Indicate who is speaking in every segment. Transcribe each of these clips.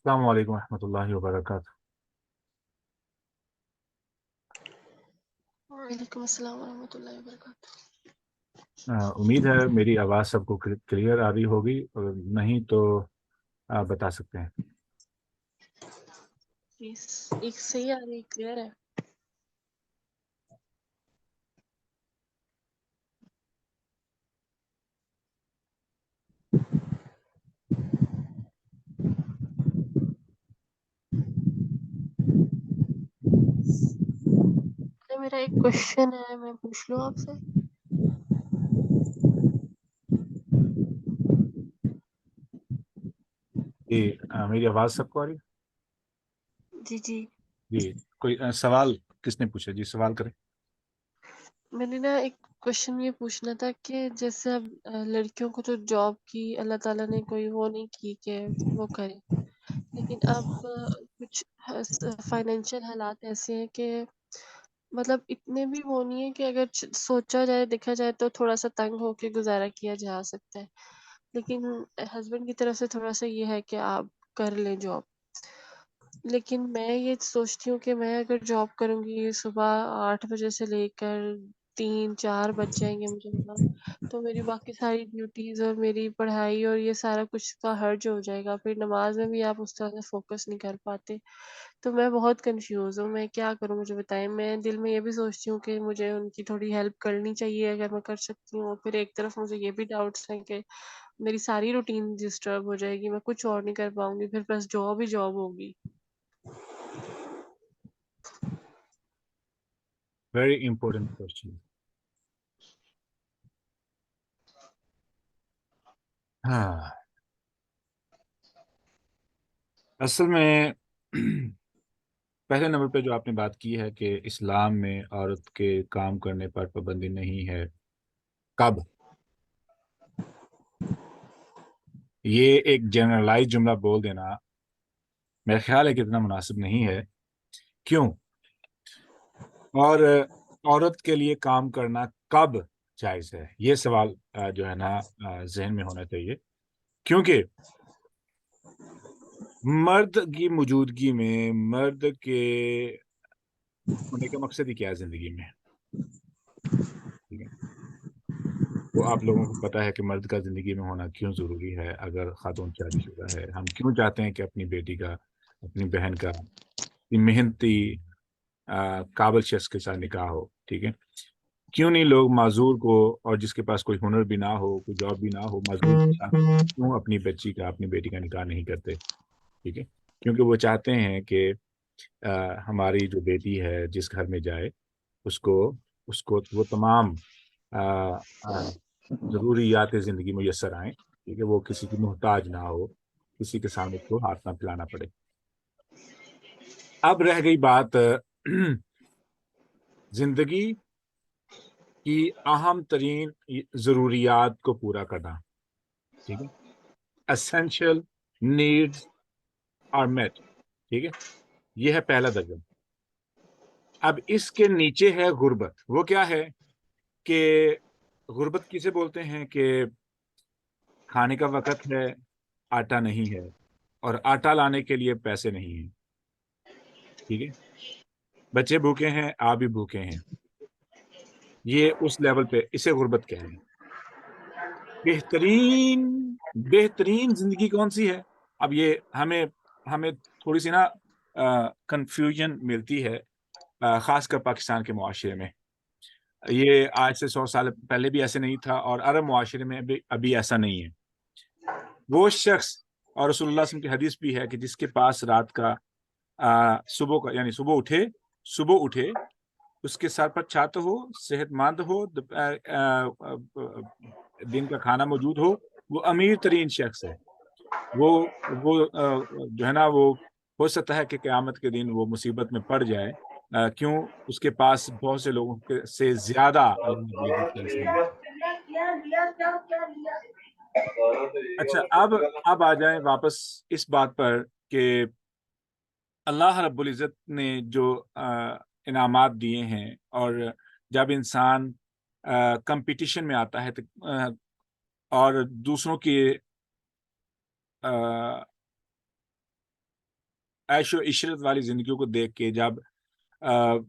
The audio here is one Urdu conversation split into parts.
Speaker 1: السلام علیکم ورحمۃ اللہ وبرکاتہ۔
Speaker 2: وعلیکم السلام ورحمۃ اللہ وبرکاتہ۔
Speaker 1: امید ہے میری آواز سب کو کلیئر آ رہی ہوگی، اور نہیں تو آپ بتا سکتے ہیں۔
Speaker 2: ایک صحیح آ رہی کلیئر ہے۔ میرا ایک کوشچن ہے، میں پوچھ لوں آپ سے؟
Speaker 1: جی، میری آواز سب کو آ رہی
Speaker 2: جی جی،
Speaker 1: ہے؟ جی، کوئی سوال کس نے پوچھا؟ جی سوال کریں۔
Speaker 2: میں نے نا ایک کوشچن یہ پوچھنا تھا کہ جیسے اب لڑکیوں کو تو جاب کی اللہ تعالیٰ نے کوئی وہ نہیں کی کہ وہ کرے، لیکن اب کچھ فائنینشیل حالات ایسے ہیں کہ مطلب اتنے بھی وہ نہیں ہے کہ اگر سوچا جائے دیکھا جائے تو تھوڑا سا تنگ ہو کے گزارا کیا جا سکتا ہے، لیکن ہسبینڈ کی طرف سے تھوڑا سا یہ ہے کہ آپ کر لیں جاب۔ لیکن میں یہ سوچتی ہوں کہ میں اگر جاب کروں گی صبح 8 بجے سے لے کر 3-4 بج جائیں گے مجھے وہاں، تو میری باقی ساری ڈیوٹیز اور میری پڑھائی اور یہ سارا کچھ کا حرج ہو جائے گا، پھر نماز میں بھی آپ اس طرح سے فوکس نہیں کر پاتے۔ تو میں بہت کنفیوز ہوں، میں کیا کروں مجھے بتائیں۔ میں دل میں یہ بھی سوچتی ہوں کہ مجھے ان کی تھوڑی ہیلپ کرنی چاہیے اگر میں کر سکتی ہوں، پھر ایک طرف مجھے یہ بھی ڈاؤٹس ہیں کہ میری ساری روٹین ڈسٹرب ہو جائے گی، میں کچھ اور نہیں کر پاؤں گی، پھر بس جاب ہی جاب ہوگی۔
Speaker 1: Very important question. ہاں، اصل میں پہلے نمبر پہ جو آپ نے بات کی ہے کہ اسلام میں عورت کے کام کرنے پر پابندی نہیں ہے، کب؟ یہ ایک جنرلائز جملہ بول دینا میرا خیال ہے کہ اتنا مناسب نہیں ہے۔ کیوں؟ اور عورت کے لیے کام کرنا کب جائز ہے، یہ سوال جو ہے نا ذہن میں ہونا چاہیے، کیونکہ مرد کی موجودگی میں مرد کے ہونے کا مقصد ہی کیا ہے زندگی میں؟ ٹھیک ہے، وہ آپ لوگوں کو پتا ہے کہ مرد کا زندگی میں ہونا کیوں ضروری ہے۔ اگر خاتون شادی شدہ ہے، ہم کیوں چاہتے ہیں کہ اپنی بیٹی کا، اپنی بہن کا محنتی قابل شخص کے ساتھ نکاح ہو؟ ٹھیک ہے، کیوں نہیں لوگ معذور کو، اور جس کے پاس کوئی ہنر بھی نہ ہو، کوئی جاب بھی نہ ہو، معذور کے ساتھ کیوں اپنی بچی کا، اپنی بیٹی کا نکاح نہیں کرتے؟ ٹھیک ہے، کیونکہ وہ چاہتے ہیں کہ ہماری جو بیٹی ہے جس گھر میں جائے اس کو وہ تمام ضروریات زندگی میسر آئیں، ٹھیک ہے، وہ کسی کی محتاج نہ ہو، کسی کے سامنے اس کو ہاتھ نہ پھیلانا پڑے۔ اب رہ گئی بات زندگی کی اہم ترین ضروریات کو پورا کرنا، ٹھیک ہے، essential needs are met، ٹھیک ہے، یہ ہے پہلا درجہ۔ اب اس کے نیچے ہے غربت۔ وہ کیا ہے کہ غربت کسے بولتے ہیں؟ کہ کھانے کا وقت ہے، آٹا نہیں ہے، اور آٹا لانے کے لیے پیسے نہیں ہیں، ٹھیک ہے، بچے بھوکے ہیں، آپ بھی بھوکے ہیں، یہ اس لیول پہ، اسے غربت کہہ رہے ہیں۔ بہترین زندگی کون سی ہے؟ اب یہ ہمیں تھوڑی سی نا کنفیوژن ملتی ہے، خاص کر پاکستان کے معاشرے میں۔ یہ آج سے 100 سال پہلے بھی ایسے نہیں تھا، اور عرب معاشرے میں ابھی ایسا نہیں ہے۔ وہ شخص، اور رسول اللہ صلی اللہ علیہ وسلم کی حدیث بھی ہے کہ جس کے پاس رات کا صبح کا، یعنی صبح اٹھے اس کے سر پر چھت ہو، صحت مند ہو، دن کا کھانا موجود ہو، وہ امیر ترین شخص ہے۔ وہ جو ہے نا، وہ ہو سکتا ہے کہ قیامت کے دن وہ مصیبت میں پڑ جائے، کیوں؟ اس کے پاس بہت سے لوگوں سے زیادہ اللہ نے پیسے ہیں۔ اچھا، اب آ جائیں واپس اس بات پر کہ اللہ رب العزت نے جو انعامات دیے ہیں، اور جب انسان کمپٹیشن میں آتا ہے اور دوسروں کی عیش و عشرت والی زندگیوں کو دیکھ کے جب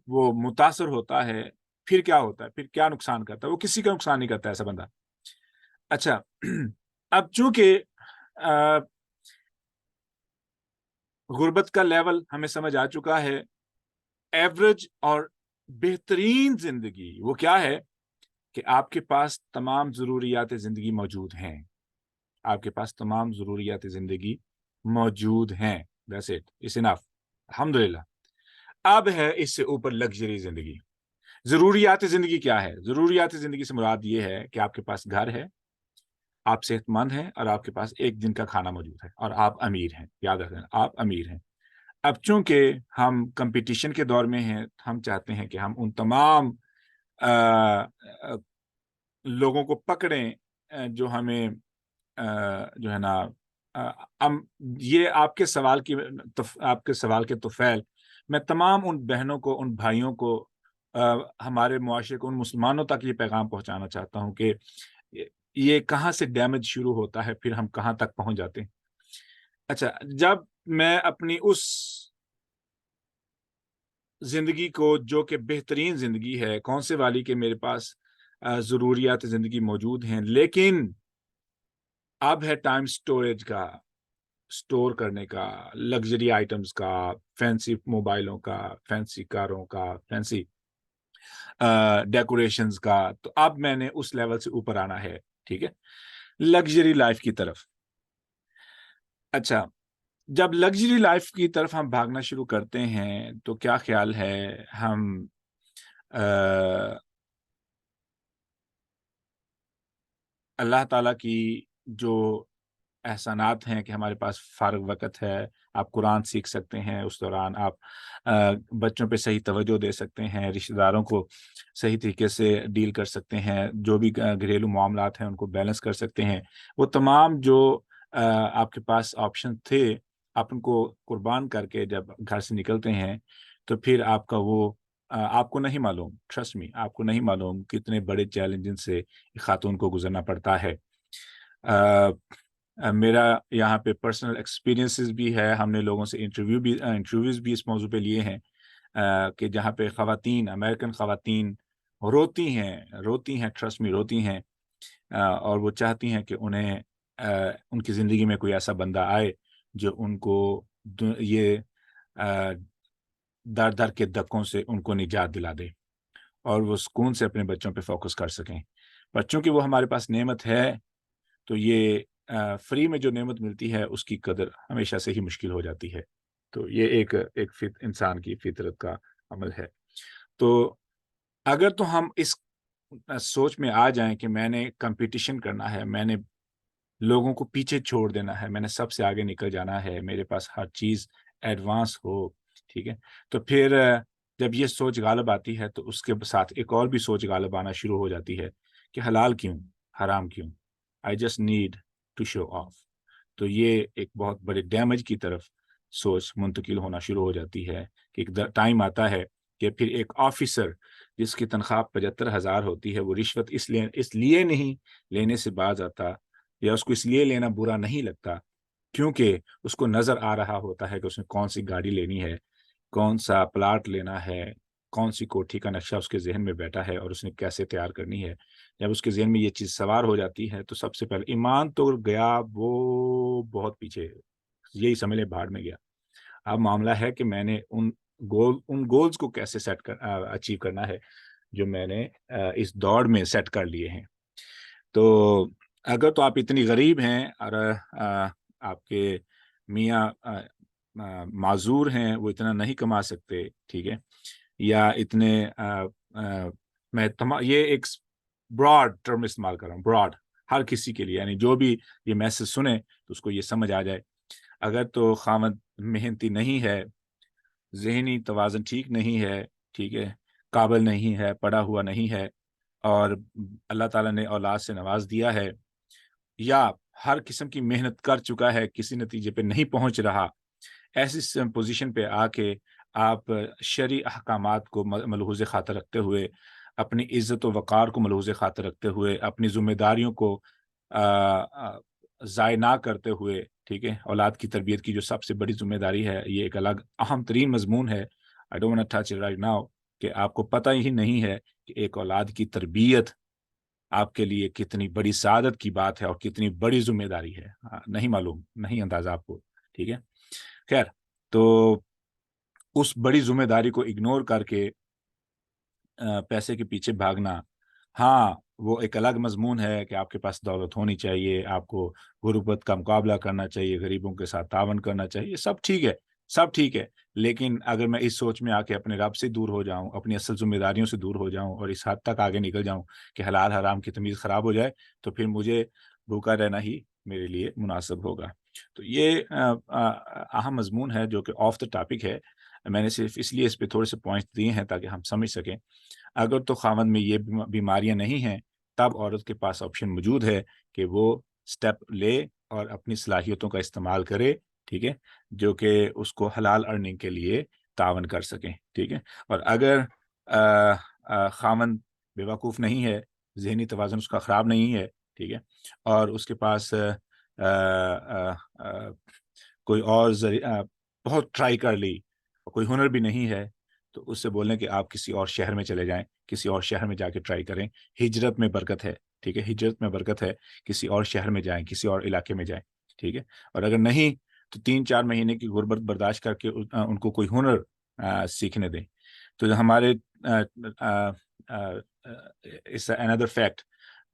Speaker 1: وہ متاثر ہوتا ہے، پھر کیا ہوتا ہے، پھر کیا نقصان کرتا ہے؟ وہ کسی کا نقصان نہیں کرتا ایسا بندہ. اچھا اب چونکہ غربت کا لیول ہمیں سمجھ آ چکا ہے، ایوریج اور بہترین زندگی وہ کیا ہے کہ آپ کے پاس تمام ضروریات زندگی موجود ہیں. آپ کے پاس تمام ضروریات زندگی موجود ہیں. That's it. It's enough. الحمدللہ. اب ہے اس سے اوپر لگژری زندگی. ضروریات زندگی کیا ہے؟ ضروریات زندگی سے مراد یہ ہے کہ آپ کے پاس گھر ہے، آپ صحت مند ہیں، اور آپ کے پاس ایک دن کا کھانا موجود ہے، اور آپ امیر ہیں. یاد رکھیں آپ امیر ہیں. اب چونکہ ہم کمپٹیشن کے دور میں ہیں، ہم چاہتے ہیں کہ ہم ان تمام لوگوں کو پکڑیں جو ہمیں جو ہے نا یہ آپ کے سوال کے طفیل میں تمام ان بہنوں کو، ان بھائیوں کو، ہمارے معاشرے کو، ان مسلمانوں تک یہ پیغام پہنچانا چاہتا ہوں کہ یہ کہاں سے ڈیمیج شروع ہوتا ہے، پھر ہم کہاں تک پہنچ جاتے ہیں. اچھا جب میں اپنی اس زندگی کو جو کہ بہترین زندگی ہے، کون سے والی کہ میرے پاس ضروریات زندگی موجود ہیں، لیکن اب ہے ٹائم سٹوریج کا، سٹور کرنے کا، لگژری آئٹمز کا، فینسی موبائلوں کا، فینسی کاروں کا، فینسی ڈیکوریشنز کا. تو اب میں نے اس لیول سے اوپر آنا ہے، ٹھیک ہے، لگژری لائف کی طرف. اچھا جب لگژری لائف کی طرف ہم بھاگنا شروع کرتے ہیں تو کیا خیال ہے، ہم اللہ تعالیٰ کی جو احسانات ہیں کہ ہمارے پاس فارغ وقت ہے، آپ قرآن سیکھ سکتے ہیں، اس دوران آپ بچوں پہ صحیح توجہ دے سکتے ہیں، رشتہ داروں کو صحیح طریقے سے ڈیل کر سکتے ہیں، جو بھی گھریلو معاملات ہیں ان کو بیلنس کر سکتے ہیں. وہ تمام جو آپ کے پاس آپشن تھے، آپ ان کو قربان کر کے جب گھر سے نکلتے ہیں تو پھر آپ کا وہ آپ کو نہیں معلوم، ٹرسٹ می، آپ کو نہیں معلوم کتنے بڑے چیلنجز سے خاتون کو گزرنا پڑتا ہے. میرا یہاں پہ پرسنل ایکسپیرینسز بھی ہے، ہم نے لوگوں سے انٹرویوز بھی اس موضوع پہ لیے ہیں کہ جہاں پہ خواتین، امریکن خواتین روتی ہیں، ٹرسٹ می روتی ہیں، اور وہ چاہتی ہیں کہ انہیں ان کی زندگی میں کوئی ایسا بندہ آئے جو ان کو یہ در در کے دھکوں سے ان کو نجات دلا دے اور وہ سکون سے اپنے بچوں پہ فوکس کر سکیں. پر چونکہ وہ ہمارے پاس نعمت ہے تو یہ فری میں جو نعمت ملتی ہے اس کی قدر ہمیشہ سے ہی مشکل ہو جاتی ہے. تو یہ ایک انسان کی فطرت کا عمل ہے. تو اگر تو ہم اس سوچ میں آ جائیں کہ میں نے کمپٹیشن کرنا ہے، میں نے لوگوں کو پیچھے چھوڑ دینا ہے، میں نے سب سے آگے نکل جانا ہے، میرے پاس ہر چیز ایڈوانس ہو، ٹھیک ہے، تو پھر جب یہ سوچ غالب آتی ہے تو اس کے ساتھ ایک اور بھی سوچ غالب آنا شروع ہو جاتی ہے کہ حلال کیوں، حرام کیوں، I just need to show off. تو یہ ایک بہت بڑے ڈیمیج کی طرف سوچ منتقل ہونا شروع ہو جاتی ہے کہ ایک ٹائم آتا ہے کہ پھر ایک آفیسر جس کی تنخواہ 75,000 ہوتی ہے، وہ رشوت اس لیے نہیں لینے سے باز آتا، یا اس کو اس لیے لینا برا نہیں لگتا کیونکہ اس کو نظر آ رہا ہوتا ہے کہ اس نے کون سی گاڑی لینی ہے، کون سا پلاٹ لینا ہے، کون سی کوٹھی کا نقشہ اس کے ذہن میں بیٹھا ہے اور اس نے کیسے تیار کرنی ہے. جب اس کے ذہن میں یہ چیز سوار ہو جاتی ہے تو سب سے پہلے ایمان تو گیا، وہ بہت پیچھے، یہی سمجھ لے بھاڑ میں گیا. اب معاملہ ہے کہ میں نے ان گولز کو کیسے اچیو کرنا ہے جو میں نے اس دوڑ میں سیٹ کر لیے ہیں. تو اگر تو آپ اتنی غریب ہیں اور آپ کے میاں معذور ہیں، وہ اتنا نہیں کما سکتے، ٹھیک ہے، یا اتنے میں یہ ایک براڈ ٹرم استعمال کر رہا ہوں، براڈ، ہر کسی کے لیے، یعنی جو بھی یہ میسج سنے تو اس کو یہ سمجھ آ جائے. اگر تو خاوند محنتی نہیں ہے، ذہنی توازن ٹھیک نہیں ہے، ٹھیک ہے، قابل نہیں ہے، پڑھا ہوا نہیں ہے، اور اللہ تعالیٰ نے اولاد سے نواز دیا ہے، یا ہر قسم کی محنت کر چکا ہے، کسی نتیجے پہ نہیں پہنچ رہا، ایسی پوزیشن پہ آ کے آپ شرعی احکامات کو ملحوظ خاطر رکھتے ہوئے، اپنی عزت و وقار کو ملحوظ خاطر رکھتے ہوئے، اپنی ذمہ داریوں کو ضائع نہ کرتے ہوئے، ٹھیک ہے. اولاد کی تربیت کی جو سب سے بڑی ذمہ داری ہے، یہ ایک الگ اہم ترین مضمون ہے. I don't want to touch it right now, کہ آپ کو پتہ ہی نہیں ہے کہ ایک اولاد کی تربیت آپ کے لیے کتنی بڑی سعادت کی بات ہے اور کتنی بڑی ذمہ داری ہے. نہیں معلوم، نہیں اندازہ آپ کو. ٹھیک ہے. خیر، تو اس بڑی ذمہ داری کو اگنور کر کے پیسے کے پیچھے بھاگنا، ہاں وہ ایک الگ مضمون ہے کہ آپ کے پاس دولت ہونی چاہیے، آپ کو غربت کا مقابلہ کرنا چاہیے، غریبوں کے ساتھ تعاون کرنا چاہیے، سب ٹھیک ہے، سب ٹھیک ہے. لیکن اگر میں اس سوچ میں آ کے اپنے رب سے دور ہو جاؤں، اپنی اصل ذمہ داریوں سے دور ہو جاؤں اور اس حد تک آگے نکل جاؤں کہ حلال حرام کی تمیز خراب ہو جائے، تو پھر مجھے بھوکا رہنا ہی میرے لیے مناسب ہوگا. تو یہ اہم مضمون ہے جو کہ آف دا ٹاپک ہے. میں نے صرف اس لیے اس پہ تھوڑے سے پوائنٹس دیے ہیں تاکہ ہم سمجھ سکیں. اگر تو خاوند میں یہ بیماریاں نہیں ہیں، تب عورت کے پاس آپشن موجود ہے کہ وہ سٹیپ لے اور اپنی صلاحیتوں کا استعمال کرے. ٹھیک ہے. جو کہ اس کو حلال ارننگ کے لیے تعاون کر سکیں. ٹھیک ہے. اور اگر خاوند بیوقوف نہیں ہے، ذہنی توازن اس کا خراب نہیں ہے، ٹھیک ہے، اور اس کے پاس کوئی اور بہت ٹرائی کر لی، کوئی ہنر بھی نہیں ہے، تو اس سے بولیں کہ آپ کسی اور شہر میں چلے جائیں، کسی اور شہر میں جا کے ٹرائی کریں. ہجرت میں برکت ہے. ٹھیک ہے. ہجرت میں برکت ہے. کسی اور شہر میں جائیں، کسی اور علاقے میں جائیں. ٹھیک ہے. اور اگر نہیں تو 3-4 مہینے کی غربت برداشت کر کے ان کو کوئی ہنر سیکھنے دیں. تو ہمارے اس another fact،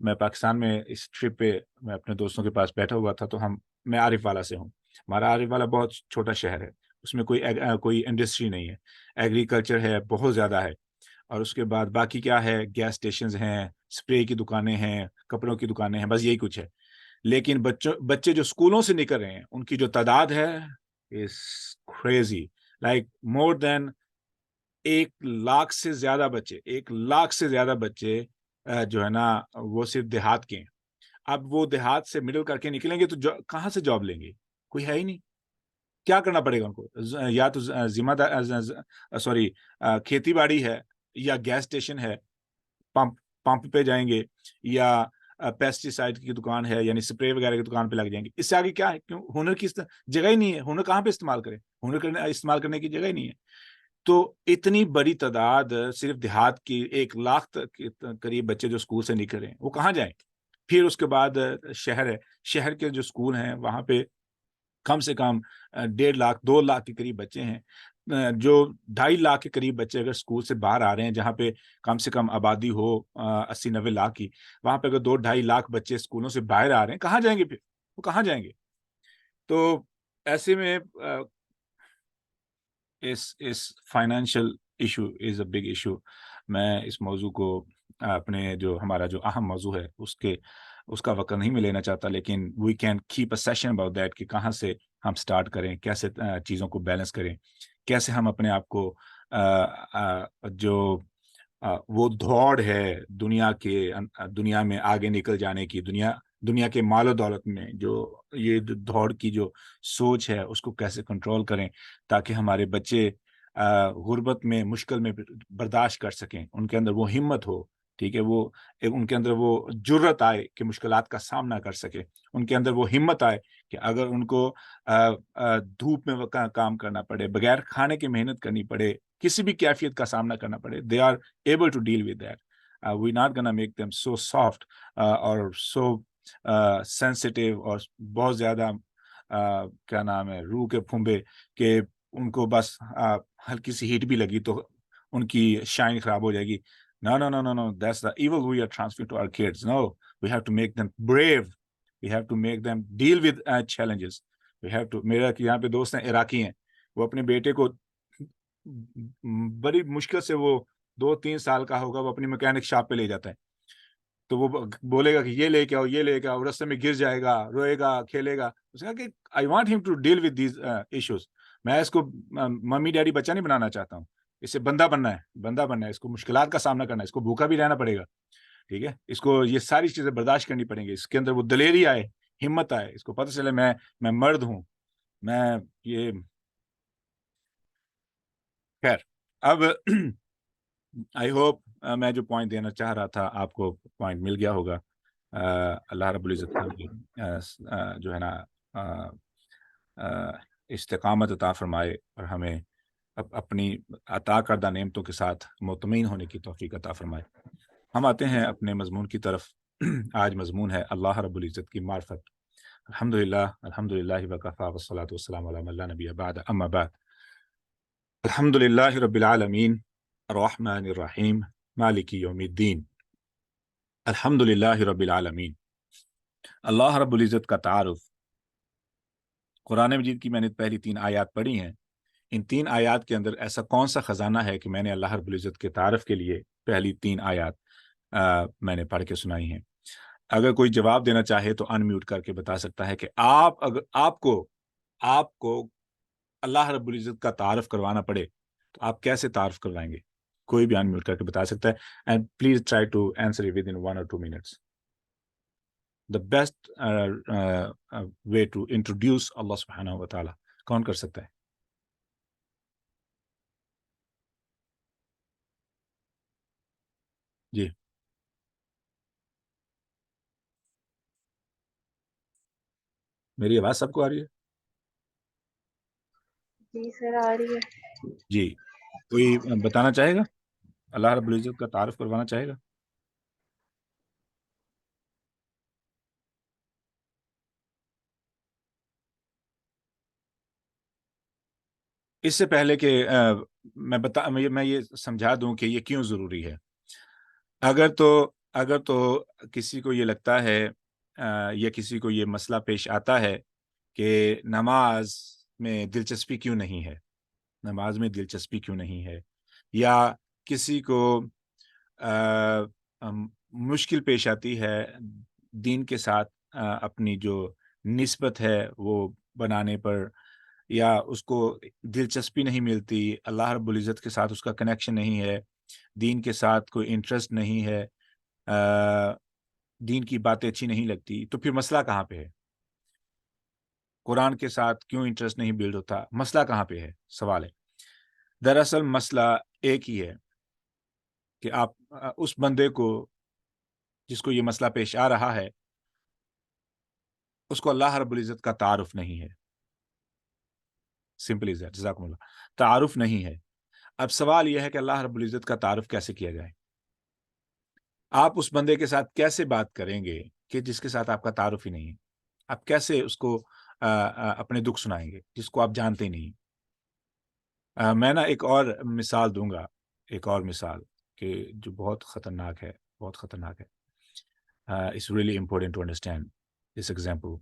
Speaker 1: میں پاکستان میں اس ٹرپ پہ میں اپنے دوستوں کے پاس بیٹھا ہوا تھا، تو میں عارف والا سے ہوں. ہمارا عارف والا بہت چھوٹا شہر ہے، اس میں کوئی انڈسٹری نہیں ہے. ایگریکلچر ہے، بہت زیادہ ہے. اور اس کے بعد باقی کیا ہے، گیس اسٹیشنز ہیں، اسپرے کی دکانیں ہیں، کپڑوں کی دکانیں ہیں، بس یہی کچھ ہے. لیکن بچے جو اسکولوں سے نکل رہے ہیں، ان کی جو تعداد ہے is crazy. like more than 1 lakh سے زیادہ بچے، 1 لاکھ سے زیادہ بچے جو ہے نا وہ صرف دیہات کے ہیں. اب وہ دیہات سے مڈل کر کے نکلیں گے تو کہاں سے جاب لیں گے؟ کوئی ہے ہی نہیں. کیا کرنا پڑے گا ان کو؟ یا تو ذمہ دار کھیتی باڑی ہے، یا گیس اسٹیشن ہے، پمپ پہ جائیں گے، یا پیسٹی سائڈ کی دکان ہے، یعنی سپرے وغیرہ کی دکان پہ لگ جائیں گے. اس سے آگے کیا ہے؟ کیوں ہنر کی جگہ ہی نہیں ہے. ہنر کہاں پہ استعمال کریں؟ ہنر استعمال کرنے کی جگہ ہی نہیں ہے. تو اتنی بڑی تعداد صرف دیہات کی 1 لاکھ قریب بچے جو اسکول سے نکل رہے ہیں، وہ کہاں جائیں؟ پھر اس کے بعد شہر ہے، شہر کے جو اسکول ہیں وہاں پہ کم سے کم 1.5 لاکھ 2 لاکھ کے قریب بچے ہیں. جو 2.5 لاکھ کے قریب بچے اگر اسکول سے باہر آ رہے ہیں، جہاں پہ کم سے کم آبادی ہو 80-90 لاکھ کی، وہاں پہ اگر 2-2.5 لاکھ بچے اسکولوں سے باہر آ رہے ہیں، کہاں جائیں گے پھر؟ وہ کہاں جائیں گے؟ تو ایسے میں اس financial issue is a big issue. میں اس موضوع کو اپنے جو ہمارا جو اہم موضوع ہے اس کا وقت نہیں میں لینا چاہتا، لیکن we can keep a session about that کہ کہاں سے ہم سٹارٹ کریں، کیسے چیزوں کو بیلنس کریں، کیسے ہم اپنے آپ کو جو وہ دوڑ ہے دنیا میں آگے نکل جانے کی، دنیا کے مال و دولت میں جو یہ دوڑ کی جو سوچ ہے، اس کو کیسے کنٹرول کریں تاکہ ہمارے بچے غربت میں، مشکل میں برداشت کر سکیں، ان کے اندر وہ ہمت ہو. ٹھیک ہے. ان کے اندر وہ جرت آئے کہ مشکلات کا سامنا کر سکے. ان کے اندر وہ ہمت آئے کہ اگر ان کو دھوپ میں کام کرنا پڑے، بغیر کھانے کی محنت کرنی پڑے، کسی بھی کیفیت کا سامنا کرنا پڑے، they are able to deal with that. We're not gonna make them so soft اور so sensitive اور بہت زیادہ کیا نام ہے، روح کے پھنبے کہ ان کو بس ہلکی سی ہیٹ بھی لگی تو ان کی شائن خراب ہو جائے گی. No, that's the evil we are transferring to our kids. No, we have to make them brave. We have to make them deal with challenges. We have to. میرا یہاں پہ دوست ہیں عراقی ہیں، وہ اپنے بیٹے کو بڑی مشکل سے، وہ 2-3 سال کا ہوگا، وہ اپنی میکینک شاپ پہ لے جاتا ہے. تو وہ بولے گا کہ یہ لے کے آؤ، یہ لے کے آؤ، رستے میں گر جائے گا، روئے گا، کھیلے گا. اس نے کہا کہ I want him to deal with these issues. میں اس کو ممی ڈیڈی بچہ نہیں بنانا چاہتا ہوں، اسے بندہ بننا ہے، اس کو مشکلات کا سامنا کرنا ہے، اس کو بھوکا بھی رہنا پڑے گا. ٹھیک ہے. اس کو یہ ساری چیزیں برداشت کرنی پڑیں گی، اس کے اندر وہ دلیری آئے، ہمت آئے، اس کو پتہ چلے میں مرد ہوں. میں یہ خیر اب آئی ہوپ میں جو پوائنٹ دینا چاہ رہا تھا آپ کو پوائنٹ مل گیا ہوگا. اللہ رب العزت جو ہے نا استقامت عطا فرمائے اور ہمیں اپنی عطا کردہ نعمتوں کے ساتھ مطمئن ہونے کی توفیق عطا فرمائے۔ ہم آتے ہیں اپنے مضمون کی طرف۔ آج مضمون ہے اللہ رب العزت کی معرفت۔ الحمدللہ وکفی والصلاۃ والسلام علی من لا نبی بعد، اما بعد۔ الحمدللہ رب العالمین الرحمن الرحیم مالک یوم الدین۔ الحمدللہ رب العالمین۔ اللہ رب العزت کا تعارف قرآن مجید کی میں نے پہلی 3 آیات پڑھی ہیں۔ ان 3 آیات کے اندر ایسا کون سا خزانہ ہے کہ میں نے اللہ رب العزت کے تعارف کے لیے پہلی 3 آیات میں نے پڑھ کے سنائی ہیں؟ اگر کوئی جواب دینا چاہے تو ان میوٹ کر کے بتا سکتا ہے کہ آپ کو اللہ رب العزت کا تعارف کروانا پڑے تو آپ کیسے تعارف کروائیں گے؟ کوئی بھی ان میوٹ کر کے بتا سکتا ہے، and please try to answer with in 1 or 2 minutes. The best way to introduce Allah subhanahu wa ta'ala. کون کر سکتا ہے؟ جی میری آواز سب کو آ رہی ہے؟
Speaker 2: جی سر آ رہی ہے۔
Speaker 1: جی کوئی بتانا چاہے گا؟ اللہ رب العزت کا تعارف کروانا چاہے گا؟ اس سے پہلے کہ میں یہ سمجھا دوں کہ یہ کیوں ضروری ہے، اگر تو کسی کو یہ لگتا ہے یا کسی کو یہ مسئلہ پیش آتا ہے کہ نماز میں دلچسپی کیوں نہیں ہے، یا کسی کو مشکل پیش آتی ہے دین کے ساتھ اپنی جو نسبت ہے وہ بنانے پر، یا اس کو دلچسپی نہیں ملتی، اللہ رب العزت کے ساتھ اس کا کنیکشن نہیں ہے، دین کے ساتھ کوئی انٹرسٹ نہیں ہے، دین کی باتیں اچھی نہیں لگتی، تو پھر مسئلہ کہاں پہ ہے؟ قرآن کے ساتھ کیوں انٹرسٹ نہیں بلڈ ہوتا؟ مسئلہ کہاں پہ ہے؟ سوال ہے۔ دراصل مسئلہ ایک ہی ہے کہ آپ اس بندے کو جس کو یہ مسئلہ پیش آ رہا ہے اس کو اللہ رب العزت کا تعارف نہیں ہے۔ سمپل از دیٹ، جزاکم اللہ۔ تعارف نہیں ہے۔ اب سوال یہ ہے کہ اللہ رب العزت کا تعارف کیسے کیا جائے؟ آپ اس بندے کے ساتھ کیسے بات کریں گے کہ جس کے ساتھ آپ کا تعارف ہی نہیں ہے؟ آپ کیسے اس کو اپنے دکھ سنائیں گے جس کو آپ جانتے ہی نہیں؟ میں نا ایک اور مثال دوں گا، ایک اور مثال کہ جو بہت خطرناک ہے۔ It's really important to understand this example.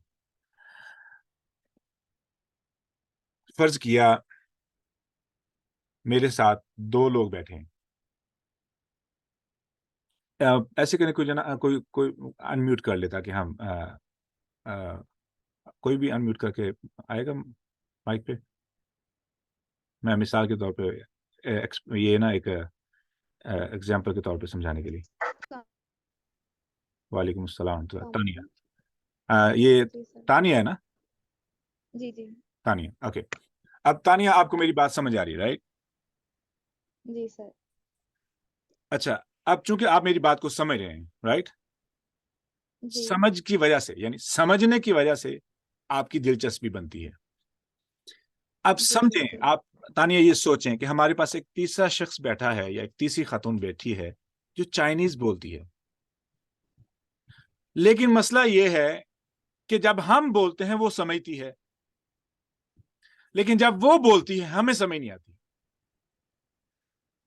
Speaker 1: فرض کیا میرے ساتھ 2 لوگ بیٹھے ہیں۔ ایسے کرنے کوئی انمیوٹ کر لیتا کہ ہم کوئی بھی انمیوٹ کر کے آئے گا مائک پہ؟ میں مثال کے طور پہ یہ نا ایک ایگزامپل کے طور پہ سمجھانے کے لیے۔ وعلیکم السلام تانیہ، یہ تانیہ ہے نا؟
Speaker 2: جی
Speaker 1: تانیہ، اوکے۔ اب تانیہ آپ کو میری بات سمجھ آ رہی ہے، رائٹ؟
Speaker 2: جی سر۔
Speaker 1: اچھا، اب چونکہ آپ میری بات کو سمجھ رہے ہیں، رائٹ؟ سمجھ کی وجہ سے، یعنی سمجھنے کی وجہ سے آپ کی دلچسپی بنتی ہے۔ اب سمجھیں، آپ تانیہ یہ سوچیں کہ ہمارے پاس ایک تیسرا شخص بیٹھا ہے یا ایک تیسری خاتون بیٹھی ہے جو چائنیز بولتی ہے، لیکن مسئلہ یہ ہے کہ جب ہم بولتے ہیں وہ سمجھتی ہے، لیکن جب وہ بولتی ہے ہمیں سمجھ نہیں آتی،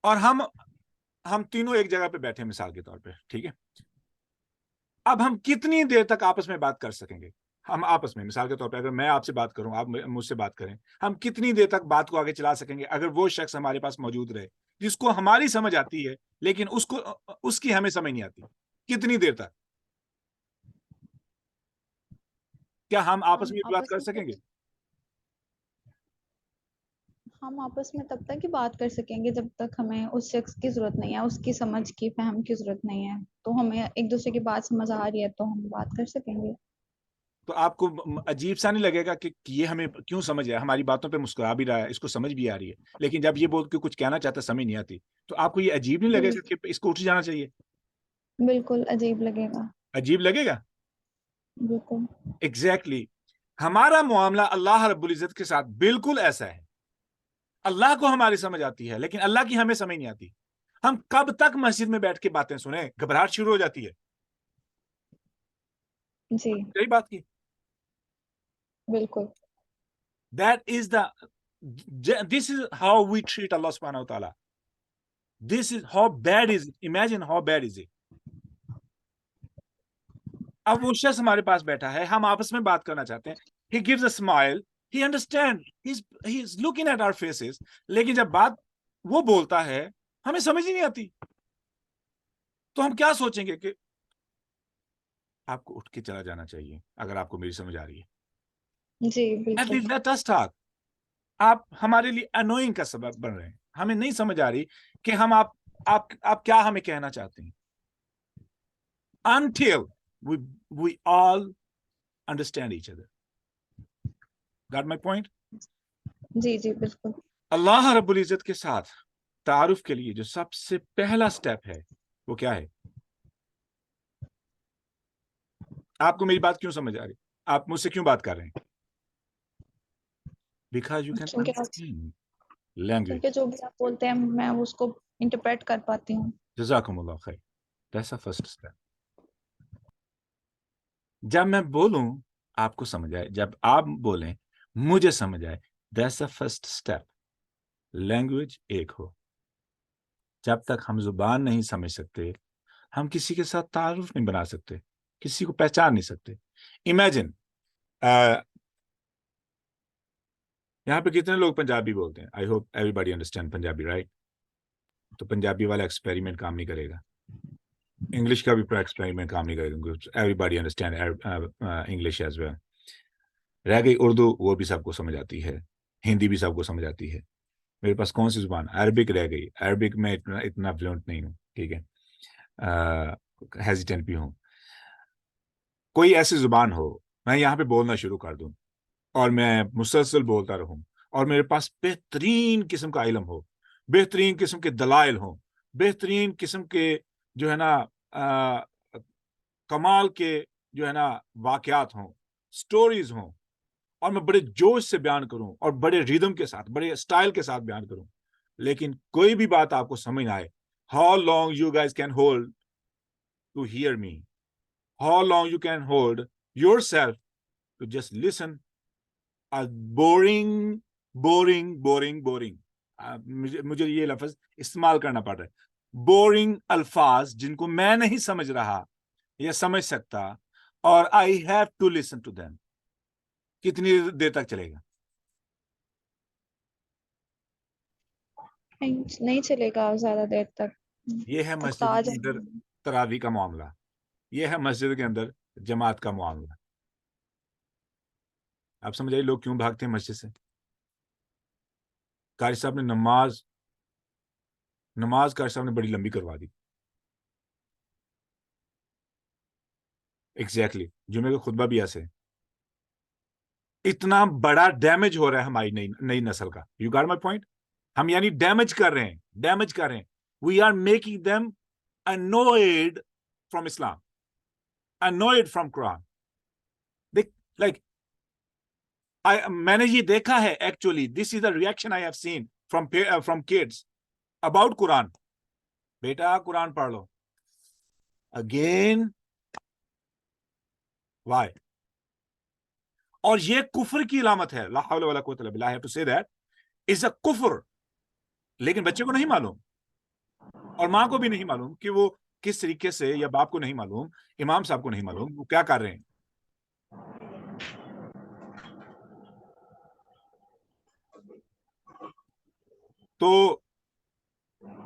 Speaker 1: اور ہم تینوں ایک جگہ پہ بیٹھے ہیں مثال کے طور پہ، ٹھیک ہے؟ اب ہم کتنی دیر تک آپس میں بات کر سکیں گے؟ ہم آپس میں مثال کے طور پہ اگر میں آپ سے بات کروں، آپ مجھ سے بات کریں، ہم کتنی دیر تک بات کو آگے چلا سکیں گے اگر وہ شخص ہمارے پاس موجود رہے جس کو ہماری سمجھ آتی ہے لیکن اس کی ہمیں سمجھ نہیں آتی؟ کتنی دیر تک؟ کیا ہم آپس میں بات کر سکیں گے؟
Speaker 3: ہم آپس میں تب تک ہی بات کر سکیں گے جب تک ہمیں اس شخص کی ضرورت نہیں ہے، اس کی سمجھ کی، فہم کی ضرورت نہیں ہے۔ تو ہمیں ایک دوسرے کی بات سمجھ آ رہی ہے تو ہم بات کر سکیں گے۔
Speaker 1: تو آپ کو عجیب سا نہیں لگے گا کہ یہ ہمیں کیوں سمجھ ہے، ہماری باتوں پہ مسکرا بھی رہا ہے، اس کو سمجھ بھی آ رہی ہے، لیکن جب یہ بول کے کچھ کہنا چاہتا ہے سمجھ نہیں آتی، تو آپ کو یہ عجیب نہیں لگے گا کہ اس کو اٹھ جانا چاہیے؟
Speaker 3: بالکل عجیب لگے گا۔
Speaker 1: عجیب لگے گا،
Speaker 3: بالکل۔
Speaker 1: ایگزیکٹلی۔ ہمارا معاملہ اللہ رب العزت کے ساتھ بالکل ایسا ہے. اللہ کو ہماری سمجھ آتی ہے لیکن اللہ کی ہمیں سمجھ نہیں آتی. ہم کب تک مسجد میں بیٹھ کے باتیں سنیں؟ گھبراہٹ شروع ہو جاتی ہے.
Speaker 3: جی
Speaker 1: صحیح بات کی.
Speaker 3: بالکل.
Speaker 1: This is how we treat Allah subhanahu wa ta'ala. This is how bad is it. Imagine how bad is it. اب وہ شخص ہمارے پاس بیٹھا ہے, ہم آپس میں بات کرنا چاہتے ہیں. He gives a smile. He understands. He's looking at our faces. لیکن جب بات وہ بولتا ہے ہمیں سمجھ ہی نہیں آتی, تو ہم کیا سوچیں گے کہ آپ کو اٹھ کے چلا جانا چاہیے اگر آپ کو میری سمجھ آ رہی ہے.
Speaker 3: جی
Speaker 1: At
Speaker 3: بالکل.
Speaker 1: least let us talk. آپ ہمارے لیے انوئنگ کا سبب بن رہے ہیں. ہمیں نہیں سمجھ آ رہی کہ ہم آپ کیا ہمیں کہنا چاہتے ہیں. Until we all understand each other. Got my point?
Speaker 3: جی جی بالکل.
Speaker 1: اللہ رب العزت کے ساتھ تعارف کے لیے جو سب سے پہلا سٹیپ ہے وہ کیا ہے؟ آپ کو میری بات کیوں سمجھ آ رہی؟ آپ مجھ سے کیوں بات کر رہے ہیں؟ Because you can understand language.
Speaker 3: کیونکہ جو بھی آپ بولتے ہیں میں اس کو انٹرپریٹ کر پاتی ہوں.
Speaker 1: جزاکم اللہ خیر. That's the first step. جب میں بولوں آپ کو سمجھ آئے, جب آپ بولیں مجھے سمجھ آئے, that's the first step. Language ایک ہو. جب تک ہم زبان نہیں سمجھ سکتے ہم کسی کے ساتھ تعارف نہیں بنا سکتے, کسی کو پہچان نہیں سکتے. امیجن یہاں پہ کتنے لوگ پنجابی بولتے ہیں؟ I hope every body understand Punjabi, right? تو پنجابی والا ایکسپیریمنٹ کام نہیں کرے گا, انگلش کا بھی ایکسپیریمنٹ کام نہیں کرے گا. Everybody understand English as well. رہ گئی اردو, وہ بھی سب کو سمجھ آتی ہے, ہندی بھی سب کو سمجھ آتی ہے. میرے پاس کون سی زبان؟ عربک رہ گئی. عربک میں اتنا فلوئنٹ نہیں ہوں, ٹھیک ہے, ہیزیٹنٹ بھی ہوں. کوئی ایسی زبان ہو میں یہاں پہ بولنا شروع کر دوں اور میں مسلسل بولتا رہوں اور میرے پاس بہترین قسم کا علم ہو, بہترین قسم کے دلائل ہوں, بہترین قسم کے جو ہے نا کمال کے جو ہے نا واقعات ہوں, سٹوریز ہوں, اور میں بڑے جوش سے بیان کروں اور بڑے ریدم کے ساتھ, بڑے اسٹائل کے ساتھ بیان کروں, لیکن کوئی بھی بات آپ کو سمجھ نہ آئے, how long you guys can hold to hear me? How long you can hold yourself to just listen a boring. مجھے یہ لفظ استعمال کرنا پڑ رہا ہے. بورنگ الفاظ جن کو میں نہیں سمجھ رہا یا سمجھ سکتا, اور I have to listen to them. کتنی دیر تک چلے گا؟
Speaker 3: نہیں چلے گا زیادہ دیر تک.
Speaker 1: یہ ہے مسجد کے اندر تراویح کا معاملہ, یہ ہے مسجد کے اندر جماعت کا معاملہ. آپ سمجھ آئیے لوگ کیوں بھاگتے ہیں مسجد سے؟ قاری صاحب نے نماز قاری صاحب نے بڑی لمبی کروا دی. ایگزیکٹلی جمعے کا خطبہ بھی ایسے. اتنا بڑا ڈیمیج ہو رہا ہے ہماری نئی نسل کا. You got my point? ہم یعنی ڈیمیج کر رہے ہیں. We are making them annoyed from Islam, annoyed from Quran. Like میں نے یہ دیکھا ہے actually, this is the reaction I have seen from kids about Quran. بیٹا قرآن پڑھ لو. Again, why? اور یہ کفر کی علامت ہے. لا حول ولا قوت الا باللہ. I have to say that is a کفر. لیکن بچے کو نہیں معلوم اور ماں کو بھی نہیں معلوم کہ وہ کس طریقے سے, یا باپ کو نہیں معلوم, امام صاحب کو نہیں معلوم وہ کیا کر رہے ہیں. تو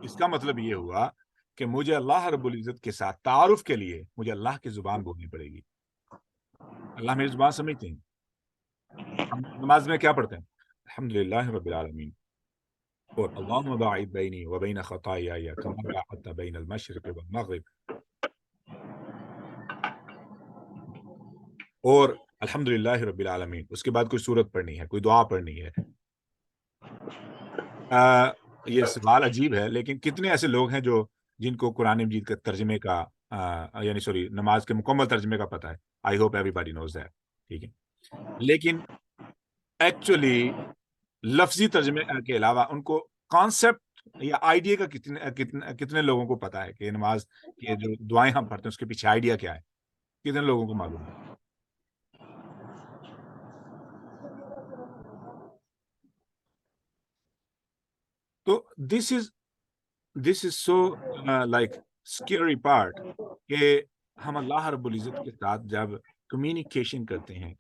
Speaker 1: اس کا مطلب یہ ہوا کہ مجھے اللہ رب العزت کے ساتھ تعارف کے لیے مجھے اللہ کی زبان بولنی پڑے گی. اللہ میری زبان سمجھتے ہیں. ہم نماز میں کیا پڑھتے ہیں؟ الحمدللہ رب العالمین, اور اللہم باعد بینی وبین خطایای کما باعدت بین المشرق والمغرب, اور الحمدللہ رب العالمین. اس کے بعد کوئی سورت پڑھنی ہے, کوئی دعا پڑھنی ہے. یہ سوال عجیب ہے, لیکن کتنے ایسے لوگ ہیں جن کو قرآن مجید کے ترجمے کا یعنی نماز کے مکمل ترجمے کا پتہ ہے. I hope every body knows that. ٹھیک ہے, لیکن ایکچولی لفظی ترجمے کے علاوہ ان کو کانسیپٹ یا آئیڈیا کا کتنے لوگوں کو پتا ہے کہ نماز کے جو دعائیں ہم پڑھتے ہیں اس کے پیچھے آئیڈیا کیا ہے؟ کتنے لوگوں کو معلوم ہے؟ تو دس از سو لائک اسکیری پارٹ کہ ہم اللہ رب العزت کے ساتھ جب کمیونیکیشن کرتے ہیں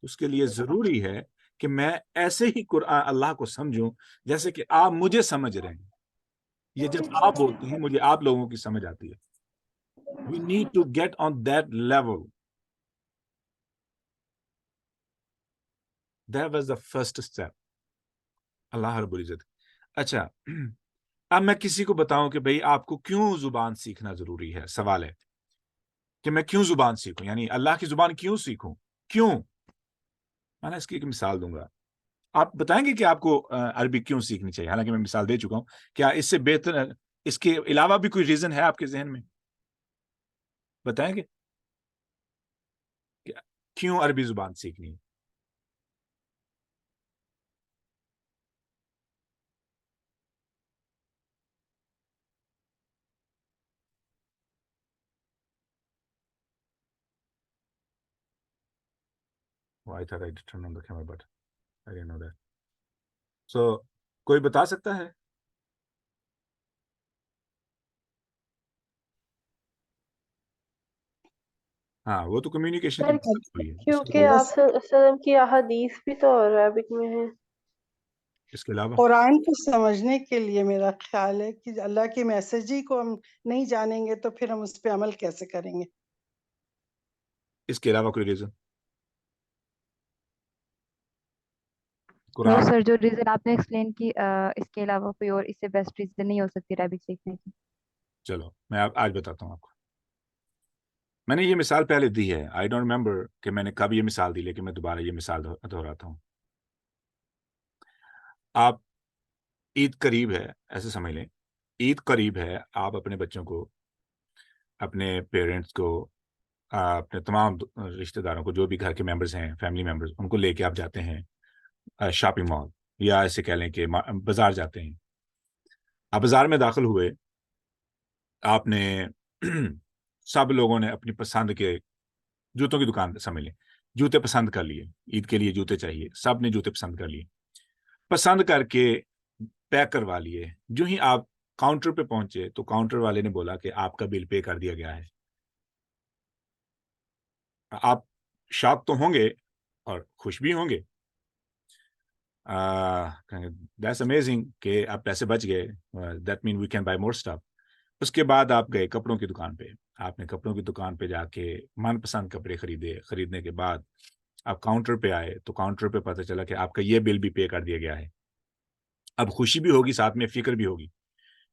Speaker 1: اس کے لیے ضروری ہے کہ میں ایسے ہی قرآن اللہ کو سمجھوں جیسے کہ آپ مجھے سمجھ رہے ہیں. یہ جب آپ بولتے ہیں مجھے آپ لوگوں کی سمجھ آتی ہے. We need to get on that level. That was the first step. اللہ رب العزت. اچھا اب میں کسی کو بتاؤں کہ بھئی آپ کو کیوں زبان سیکھنا ضروری ہے. سوال ہے کہ میں کیوں زبان سیکھوں, یعنی اللہ کی زبان کیوں سیکھوں, کیوں؟ میں اس کی ایک مثال دوں گا. آپ بتائیں گے کہ آپ کو عربی کیوں سیکھنی چاہیے, حالانکہ میں مثال دے چکا ہوں. کیا اس سے بہتر, اس کے علاوہ بھی کوئی ریزن ہے آپ کے ذہن میں؟ بتائیں گے کیوں عربی زبان سیکھنی ہے؟ Oh, I thought I turned on the camera, but I didn't know that. So, کوئی بتا سکتا ہے؟ ہاں وہ تو کمیونیکیشن کی بات ہوئی ہے.
Speaker 2: کیونکہ آپ صلی اللہ علیہ وسلم کی احادیث بھی تو عربک میں ہیں.
Speaker 1: اس کے علاوہ
Speaker 4: قرآن کو سمجھنے کے لیے میرا خیال ہے کہ اللہ کے میسج ہی کو ہم نہیں جانیں گے تو پھر ہم اس پہ عمل کیسے کریں گے؟
Speaker 1: اس کے علاوہ کوئی ریزن؟
Speaker 5: نو
Speaker 1: قرآن
Speaker 5: سر، جو ریزن آپ نے ایکسپلین کی اس کے علاوہ کوئی اور اس سے بیسٹ ریزن نہیں ہو سکتی عربک سیکھنے کی.
Speaker 1: چلو میں آج بتاتا ہوں آپ کو. میں نے یہ مثال پہلے دی ہے, آئی ڈونٹ ریمبر کہ میں نے کب یہ مثال دی, لیکن میں دوبارہ یہ مثال دہراتا ہوں. آپ عید قریب ہے, ایسے سمجھ لیں عید قریب ہے, آپ اپنے بچوں کو, اپنے پیرنٹس کو, اپنے تمام رشتہ داروں کو, جو بھی گھر کے ممبرز ہیں, فیملی ممبرز, ان کو لے کے آپ جاتے ہیں شاپنگ مال, یا ایسے کہہ لیں کہ بازار جاتے ہیں. آپ بازار میں داخل ہوئے, آپ نے سب لوگوں نے اپنی پسند کے جوتوں کی دکان سمجھ لیں, جوتے پسند کر لیے, عید کے لیے جوتے چاہیے, سب نے جوتے پسند کر لیے, پسند کر کے پیک کروا لیے. جو ہی آپ کاؤنٹر پہ پہنچے تو کاؤنٹر والے نے بولا کہ آپ کا بل پے کر دیا گیا ہے. آپ شاک تو ہوں گے اور خوش بھی ہوں گے, دیٹس امیزنگ کہ آپ پیسے بچ گئے, that mean we can buy more stuff. اس کے بعد آپ گئے کپڑوں کی دکان پہ, آپ نے کپڑوں کی دکان پہ جا کے من پسند کپڑے خریدے. خریدنے کے بعد آپ کاؤنٹر پہ آئے تو کاؤنٹر پہ پتہ چلا کہ آپ کا یہ بل بھی پے کر دیا گیا ہے. اب خوشی بھی ہوگی, ساتھ میں فکر بھی ہوگی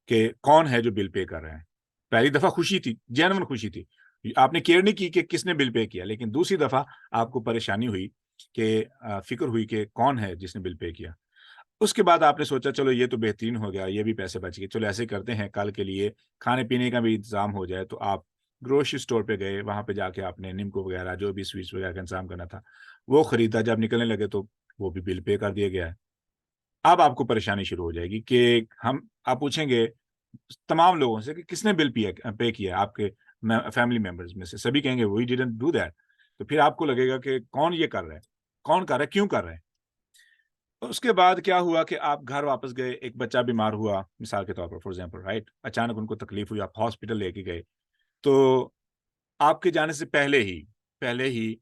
Speaker 1: کہ کون ہے جو بل پے کر رہے ہیں. پہلی دفعہ خوشی تھی, جینون خوشی تھی, آپ نے کیئر نہیں کی کہ کس نے بل پے کیا, لیکن دوسری دفعہ آپ کو پریشانی ہوئی کہ فکر ہوئی کہ کون ہے جس نے بل پے کیا. اس کے بعد آپ نے سوچا چلو یہ تو بہترین ہو گیا, یہ بھی پیسے بچ گئے, چلو ایسے کرتے ہیں کل کے لیے کھانے پینے کا بھی انتظام ہو جائے. تو آپ گروسری اسٹور پہ گئے, وہاں پہ جا کے آپ نے نمکو وغیرہ جو بھی سویٹس وغیرہ کا انتظام کرنا تھا وہ خریدا. جب نکلنے لگے تو وہ بھی بل پے کر دیا گیا ہے. اب آپ کو پریشانی شروع ہو جائے گی کہ آپ پوچھیں گے تمام لوگوں سے کہ کس نے بل پے کیا, آپ کے فیملی ممبرز میں سے سبھی کہیں گے وی ڈیڈنٹ ڈو دیٹ. تو پھر آپ کو لگے گا کہ کون یہ کر رہا ہے, کون کر رہا ہے, کیوں کر رہا ہے. اس کے بعد کیا ہوا کہ آپ گھر واپس گئے, ایک بچہ بیمار ہوا مثال کے طور پر, فار ایگزامپل, رائٹ, اچانک ان کو تکلیف ہوئی, آپ ہاسپٹل لے کے گئے. تو آپ کے جانے سے پہلے ہی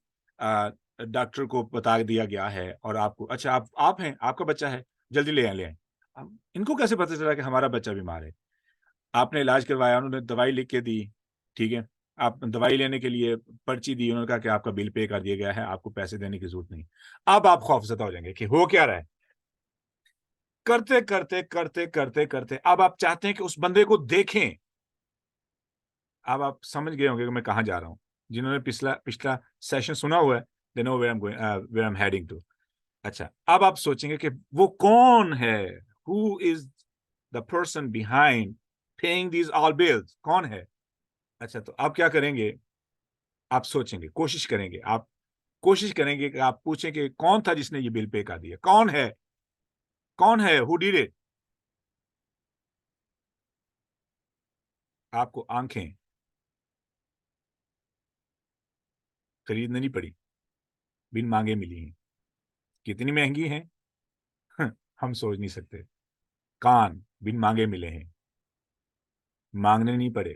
Speaker 1: ڈاکٹر کو بتا دیا گیا ہے, اور آپ کو اچھا آپ ہیں, آپ کا بچہ ہے, جلدی لے آئیں. ان کو کیسے پتہ چلا کہ ہمارا بچہ بیمار ہے؟ آپ نے علاج کروایا, انہوں نے دوائی لکھ کے دی, ٹھیک ہے, آپ دوائی لینے کے لیے پرچی دی, انہوں نے کہا کہ آپ کا بل پے کر دیا گیا ہے, آپ کو پیسے دینے کی ضرورت نہیں. اب آپ خوفزدہ ہو جائیں گے کہ ہو کیا رہا ہے. کرتے اب آپ چاہتے ہیں کہ اس بندے کو دیکھیں. اب آپ سمجھ گئے ہوں گے کہ میں کہاں جا رہا ہوں. جنہوں نے پچھلا سیشن سنا ہوا ہے they know where I'm heading to. اچھا, اب آپ سوچیں گے کہ وہ کون ہے, who is the person behind paying these all bills, کون ہے. اچھا, تو آپ کیا کریں گے, آپ سوچیں گے, کوشش کریں گے, آپ کوشش کریں گے کہ آپ پوچھیں کہ کون تھا جس نے یہ بل پے کر دیا, کون ہے who did it. آپ کو آنکھیں خریدنے نہیں پڑی, بن مانگے ملی ہیں. کتنی مہنگی ہیں ہم سوچ نہیں سکتے. کان بن مانگے ملے ہیں, مانگنے نہیں پڑے.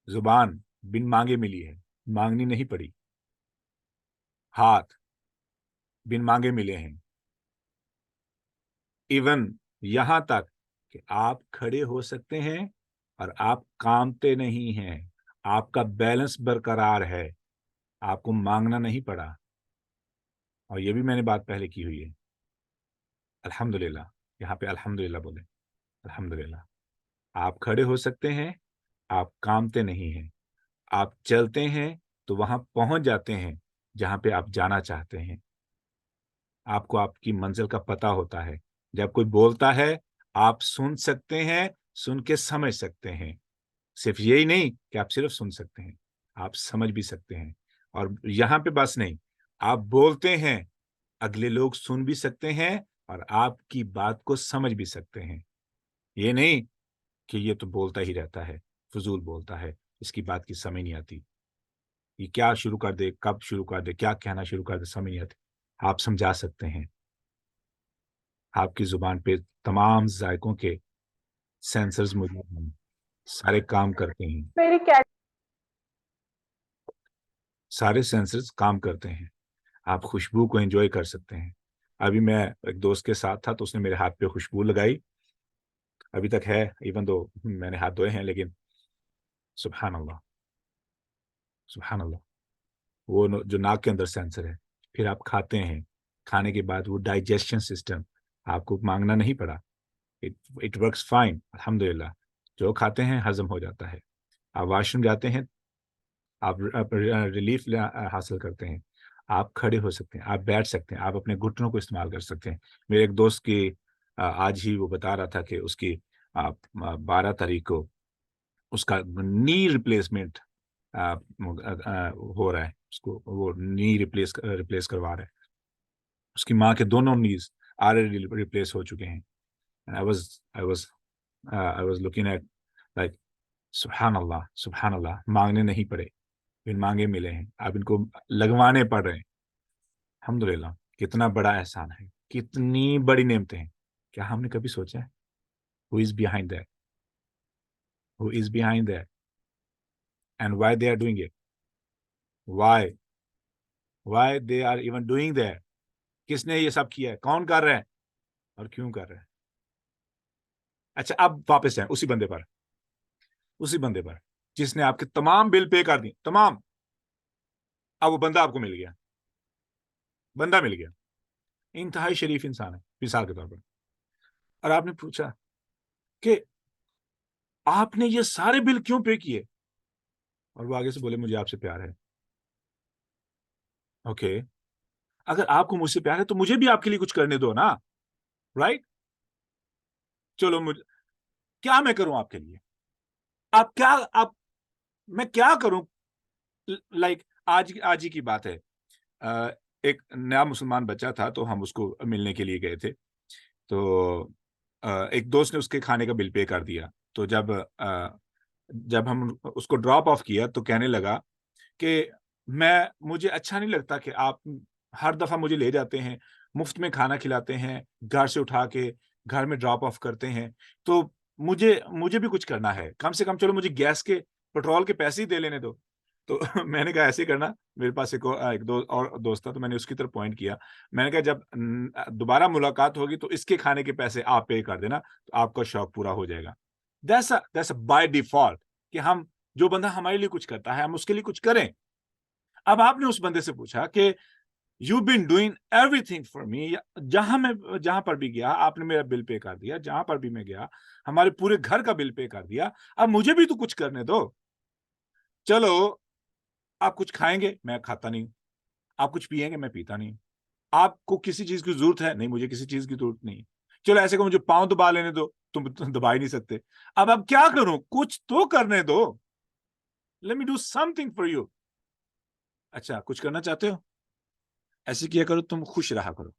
Speaker 1: زبان بن مانگے ملی ہے, مانگنی نہیں پڑی. ہاتھ بن مانگے ملے ہیں. ایون یہاں تک کہ آپ کھڑے ہو سکتے ہیں اور آپ کامتے نہیں ہیں, آپ کا بیلنس برقرار ہے, آپ کو مانگنا نہیں پڑا. اور یہ بھی میں نے بات پہلے کی ہوئی ہے. الحمدللہ, یہاں پہ الحمدللہ بولیں. الحمدللہ آپ کھڑے ہو سکتے ہیں, آپ کامتے نہیں ہیں, آپ چلتے ہیں تو وہاں پہنچ جاتے ہیں جہاں پہ آپ جانا چاہتے ہیں. آپ کو آپ کی منزل کا پتہ ہوتا ہے. جب کوئی بولتا ہے آپ سن سکتے ہیں, سن کے سمجھ سکتے ہیں. صرف یہی نہیں کہ آپ صرف سن سکتے ہیں, آپ سمجھ بھی سکتے ہیں. اور یہاں پہ بس نہیں, آپ بولتے ہیں, اگلے لوگ سن بھی سکتے ہیں اور آپ کی بات کو سمجھ بھی سکتے ہیں. یہ نہیں کہ یہ تو بولتا ہی رہتا ہے, فضول بولتا ہے, اس کی بات کی سمجھ نہیں آتی, یہ کیا شروع کر دے, کب شروع کر دے, کیا کہنا شروع کر دے, سمجھ نہیں آتی. آپ سمجھا سکتے ہیں. آپ کی زبان پہ تمام ذائقوں کے سینسرز موجود ہیں, سارے کام کرتے ہیں, سارے سینسرز کام کرتے ہیں. آپ خوشبو کو انجوائے کر سکتے ہیں. ابھی میں ایک دوست کے ساتھ تھا تو اس نے میرے ہاتھ پہ خوشبو لگائی, ابھی تک ہے, ایون دو میں نے ہاتھ دھوئے ہیں, لیکن سبحان اللہ, سبحان اللہ, وہ جو ناک کے اندر سینسر ہے. پھر آپ کھاتے ہیں, کھانے کے بعد وہ ڈائجیشن سسٹم, آپ کو مانگنا نہیں پڑا, اٹ ورکس فائن, الحمدللہ. جو کھاتے ہیں ہضم ہو جاتا ہے. آپ واش روم جاتے ہیں, آپ ریلیف حاصل کرتے ہیں, آپ کھڑے ہو سکتے ہیں, آپ بیٹھ سکتے ہیں, آپ اپنے گھٹنوں کو استعمال کر سکتے ہیں. میرے ایک دوست کی آج ہی وہ بتا رہا تھا کہ اس کی 12 تاریخ کو اس کا نی ریپلیسمنٹ ہو رہا ہے, اس کو وہ نی ریپلیس کروا رہا ہے. اس کی ماں کے دونوں نیز آلریڈی ریپلیس ہو چکے ہیں. I was looking at like سبحان اللہ, سبحان اللہ, مانگنے نہیں پڑے, بن مانگے ملے ہیں. اب ان کو لگوانے پڑ رہے ہیں. الحمدللہ, کتنا بڑا احسان ہے, کتنی بڑی نعمتیں ہیں. کیا ہم نے کبھی سوچا ہے who is behind that, who is behind that and why they are doing it, why they are even doing that, کس نے یہ سب کیا ہے, کون کر رہے ہیں اور کیوں کر رہے ہیں. اچھا اب واپس جائیں اسی بندے پر جس نے آپ کے تمام بل پے کر دی, تمام. اب وہ بندہ آپ کو مل گیا, انتہائی شریف انسان ہے مثال کے طور پر, اور آپ نے پوچھا کہ آپ نے یہ سارے بل کیوں پے کیے, اور وہ آگے سے بولے مجھے آپ سے پیار ہے. اوکے, اگر آپ کو مجھ سے پیار ہے تو مجھے بھی آپ کے لیے کچھ کرنے دو نا, رائٹ. چلو کیا میں کروں آپ کے لیے, میں کیا کروں. لائک آج ہی کی بات ہے, ایک نیا مسلمان بچہ تھا تو ہم اس کو ملنے کے لیے گئے تھے. تو ایک دوست نے اس کے کھانے کا بل پے کر دیا. تو جب ہم اس کو ڈراپ آف کیا تو کہنے لگا کہ مجھے اچھا نہیں لگتا کہ آپ ہر دفعہ مجھے لے جاتے ہیں, مفت میں کھانا کھلاتے ہیں, گھر سے اٹھا کے گھر میں ڈراپ آف کرتے ہیں, تو مجھے بھی کچھ کرنا ہے, کم سے کم چلو مجھے گیس کے پیٹرول کے پیسے ہی دے لینے دو. تو میں نے کہا ایسے کرنا, میرے پاس ایک اور دوست تھا تو میں نے اس کی طرف پوائنٹ کیا. میں نے کہا جب دوبارہ ملاقات ہوگی تو اس کے کھانے کے پیسے آپ پے کر دینا, تو آپ کا شوق پورا ہو جائے گا. That's a by default کہ ہم جو بندہ ہمارے لیے کچھ کرتا ہے ہم اس کے لیے کچھ کریں. اب آپ نے اس بندے سے پوچھا کہ you been doing every thing for me, جہاں پر بھی گیا آپ نے میرا بل پے کر دیا, جہاں پر بھی میں گیا ہمارے پورے گھر کا بل پے کر دیا, اب مجھے بھی تو کچھ کرنے دو. چلو آپ کچھ کھائیں گے, میں کھاتا نہیں. آپ کچھ پیئیں گے, میں پیتا نہیں. آپ کو کسی چیز کی ضرورت ہے, نہیں مجھے کسی چیز کی ضرورت نہیں. چلو ایسے کہ مجھے پاؤں دبا لینے دو, تم دبا ہی نہیں سکتے. اب کیا کروں, کچھ تو کرنے دو. Let me do something for you. اچھا کچھ کرنا چاہتے ہو, ایسے کیا کرو تم خوش رہا کرو.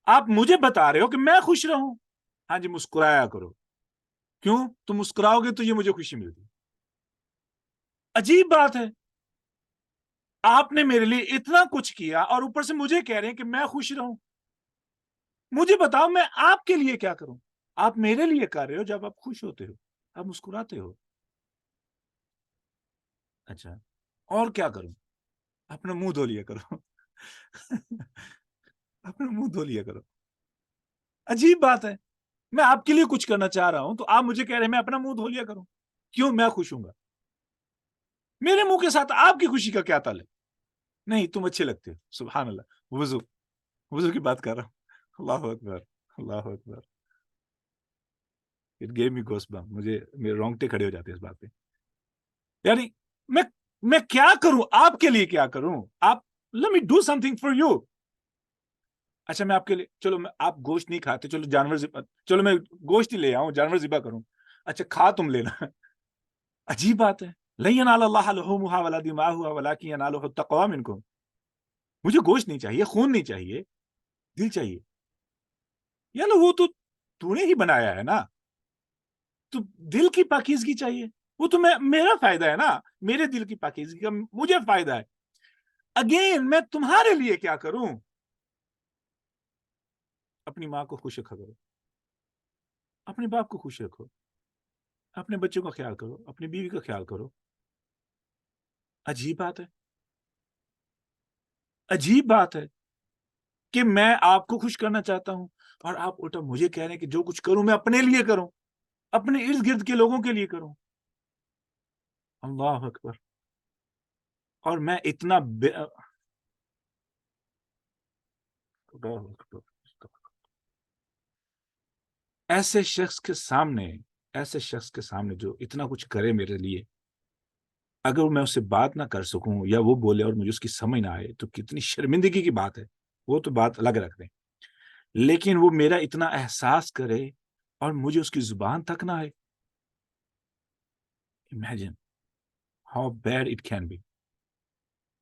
Speaker 1: آپ مجھے بتا رہے ہو کہ میں خوش رہوں. ہاں جی مسکرایا کرو. کیوں؟ تم مسکراؤ گے تو یہ مجھے خوشی ملتی. عجیب بات ہے، آپ نے میرے لیے اتنا کچھ کیا اور اوپر سے مجھے کہہ رہے ہیں کہ میں خوش رہوں. مجھے بتاؤ میں آپ کے لیے کیا کروں؟ آپ میرے لیے کر رہے ہو جب آپ خوش ہوتے ہو، آپ مسکراتے ہو. اچھا اور کیا کروں؟ اپنا منہ دھو لیا کرو. اپنا منہ دھو لیا کرو. عجیب بات ہے، میں آپ کے لیے کچھ کرنا چاہ رہا ہوں تو آپ مجھے کہہ رہے ہیں میں اپنا منہ دھو لیا کروں. کیوں؟ میں خوش ہوں گا. میرے منہ کے ساتھ آپ کی خوشی کا کیا تعلق؟ نہیں تم اچھے لگتے ہو. سبحان اللہ. وضو کی بات کر رہا ہوں. اللہ اکبر اللہ اکبر. اٹ گیو می گوس بم. مجھے میرے رونگٹے کھڑے ہو جاتے ہیں اس بات پہ. یعنی میں کیا کروں آپ کے لیے؟ کیا کروں؟ آپ let me do something for you. اچھا میں آپ کے لیے، چلو میں آپ گوشت نہیں کھاتے، چلو جانور چلو میں گوشت ہی لے آؤں، جانور ذبح کروں. اچھا کھا تم لینا. عجیب بات ہے. لن ینال اللہ لحومها ولا دماؤها ولکن ینالہ التقوی منکم. مجھے گوشت نہیں چاہیے، خون نہیں چاہیے، دل چاہیے. یار وہ تو نے ہی بنایا ہے نا، تو دل کی پاکیزگی چاہیے. وہ تو میرا فائدہ ہے نا، میرے دل کی پاکیزگی کا مجھے فائدہ ہے. اگین میں تمہارے لیے کیا کروں؟ اپنی ماں کو خوش رکھا کرو، اپنے باپ کو خوش رکھو، اپنے بچوں کا خیال کرو، اپنی بیوی کا خیال کرو. عجیب بات ہے، عجیب بات ہے کہ میں آپ کو خوش کرنا چاہتا ہوں اور آپ الٹا مجھے کہہ رہے ہیں کہ جو کچھ کروں میں اپنے لیے کروں، اپنے ارد گرد کے لوگوں کے لیے کروں. اللہ اکبر. اور میں اتنا ایسے شخص کے سامنے جو اتنا کچھ کرے میرے لیے، اگر میں اس سے بات نہ کر سکوں یا وہ بولے اور مجھے اس کی سمجھ نہ آئے تو کتنی شرمندگی کی بات ہے. وہ تو بات الگ رکھ دیں، لیکن وہ میرا اتنا احساس کرے اور مجھے اس کی زبان تک نہ آئے. Imagine how bad it can be.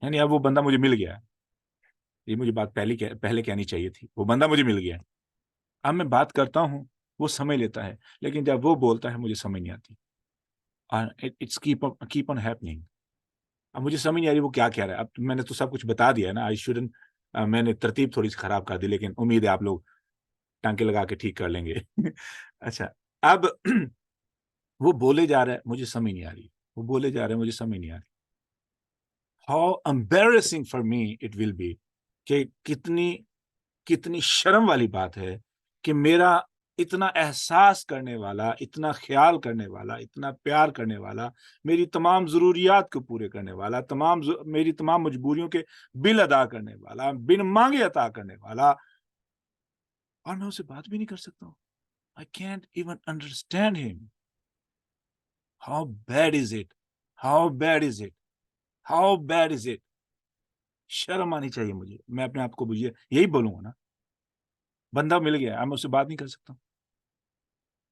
Speaker 1: یعنی اب وہ بندہ مجھے مل گیا. یہ مجھے بات پہلے کہنی چاہیے تھی. وہ بندہ مجھے مل گیا. اب میں بات کرتا ہوں وہ سمجھ لیتا ہے، لیکن جب وہ بولتا ہے مجھے سمجھ نہیں آتی. It's keep on happening. اب مجھے سمجھ نہیں آ رہی وہ کیا کہہ رہا ہے. اب میں نے تو سب کچھ بتا دیا ہے نا. میں نے ترتیب تھوڑی سی خراب کر دی، لیکن امید ہے آپ لوگ ٹانکے لگا کے ٹھیک کر لیں گے. اچھا اب وہ بولے جا رہا ہے مجھے سمجھ نہیں آ رہی، وہ بولے جا رہے ہیں مجھے سمجھ نہیں آ رہی. How embarrassing for me it will be. کہ کتنی شرم والی بات ہے کہ میرا اتنا احساس کرنے والا، اتنا خیال کرنے والا، اتنا پیار کرنے والا، میری تمام ضروریات کو پورے کرنے والا، میری تمام مجبوریوں کے بل ادا کرنے والا، بن مانگے عطا کرنے والا، اور میں اسے بات بھی نہیں کر سکتا ہوں. I can't even understand him. How bad is it? How bad is it? How bad is it? شرم آنی چاہیے مجھے. میں اپنے آپ کو مجھے یہی بولوں گا نا، بندہ مل گیا اب میں اس سے بات نہیں کر سکتا.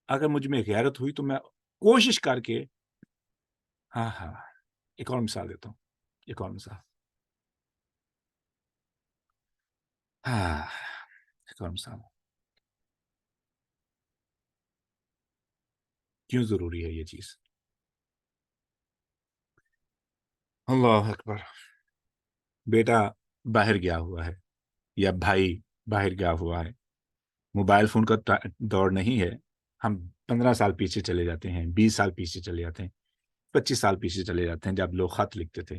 Speaker 1: اگر مجھ میں غیرت ہوئی تو میں کوشش کر کے ہاں ایک اور مثال دیتا ہوں. ایک اور مثال کیوں ضروری ہے یہ چیز؟ اللہ اکبر. بیٹا باہر گیا ہوا ہے یا بھائی باہر گیا ہوا ہے. موبائل فون کا دور نہیں ہے. ہم 15 سال پیچھے چلے جاتے ہیں، 20 سال پیچھے چلے جاتے ہیں، 25 سال پیچھے چلے جاتے ہیں، جب لوگ خط لکھتے تھے.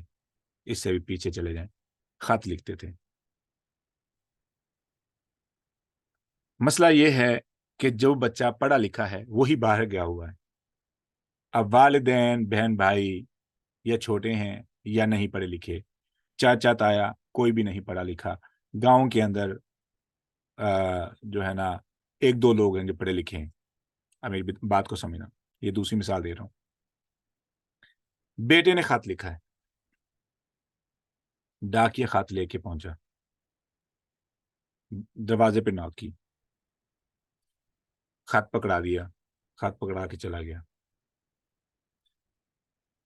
Speaker 1: اس سے بھی پیچھے چلے جائیں، خط لکھتے تھے. مسئلہ یہ ہے کہ جو بچہ پڑھا لکھا ہے وہی باہر گیا ہوا ہے. اب والدین، بہن بھائی یا چھوٹے ہیں یا نہیں پڑھے لکھے، چاچا تایا کوئی بھی نہیں پڑھا لکھا، گاؤں کے اندر جو ہے نا 1-2 لوگ ہیں جو پڑھے لکھے ہیں. اب میری بات کو سمجھنا، یہ دوسری مثال دے رہا ہوں. بیٹے نے خط لکھا ہے، ڈاکیہ خط لے کے پہنچا، دروازے پہ نوک کی، خط پکڑا دیا، خط پکڑا کے چلا گیا.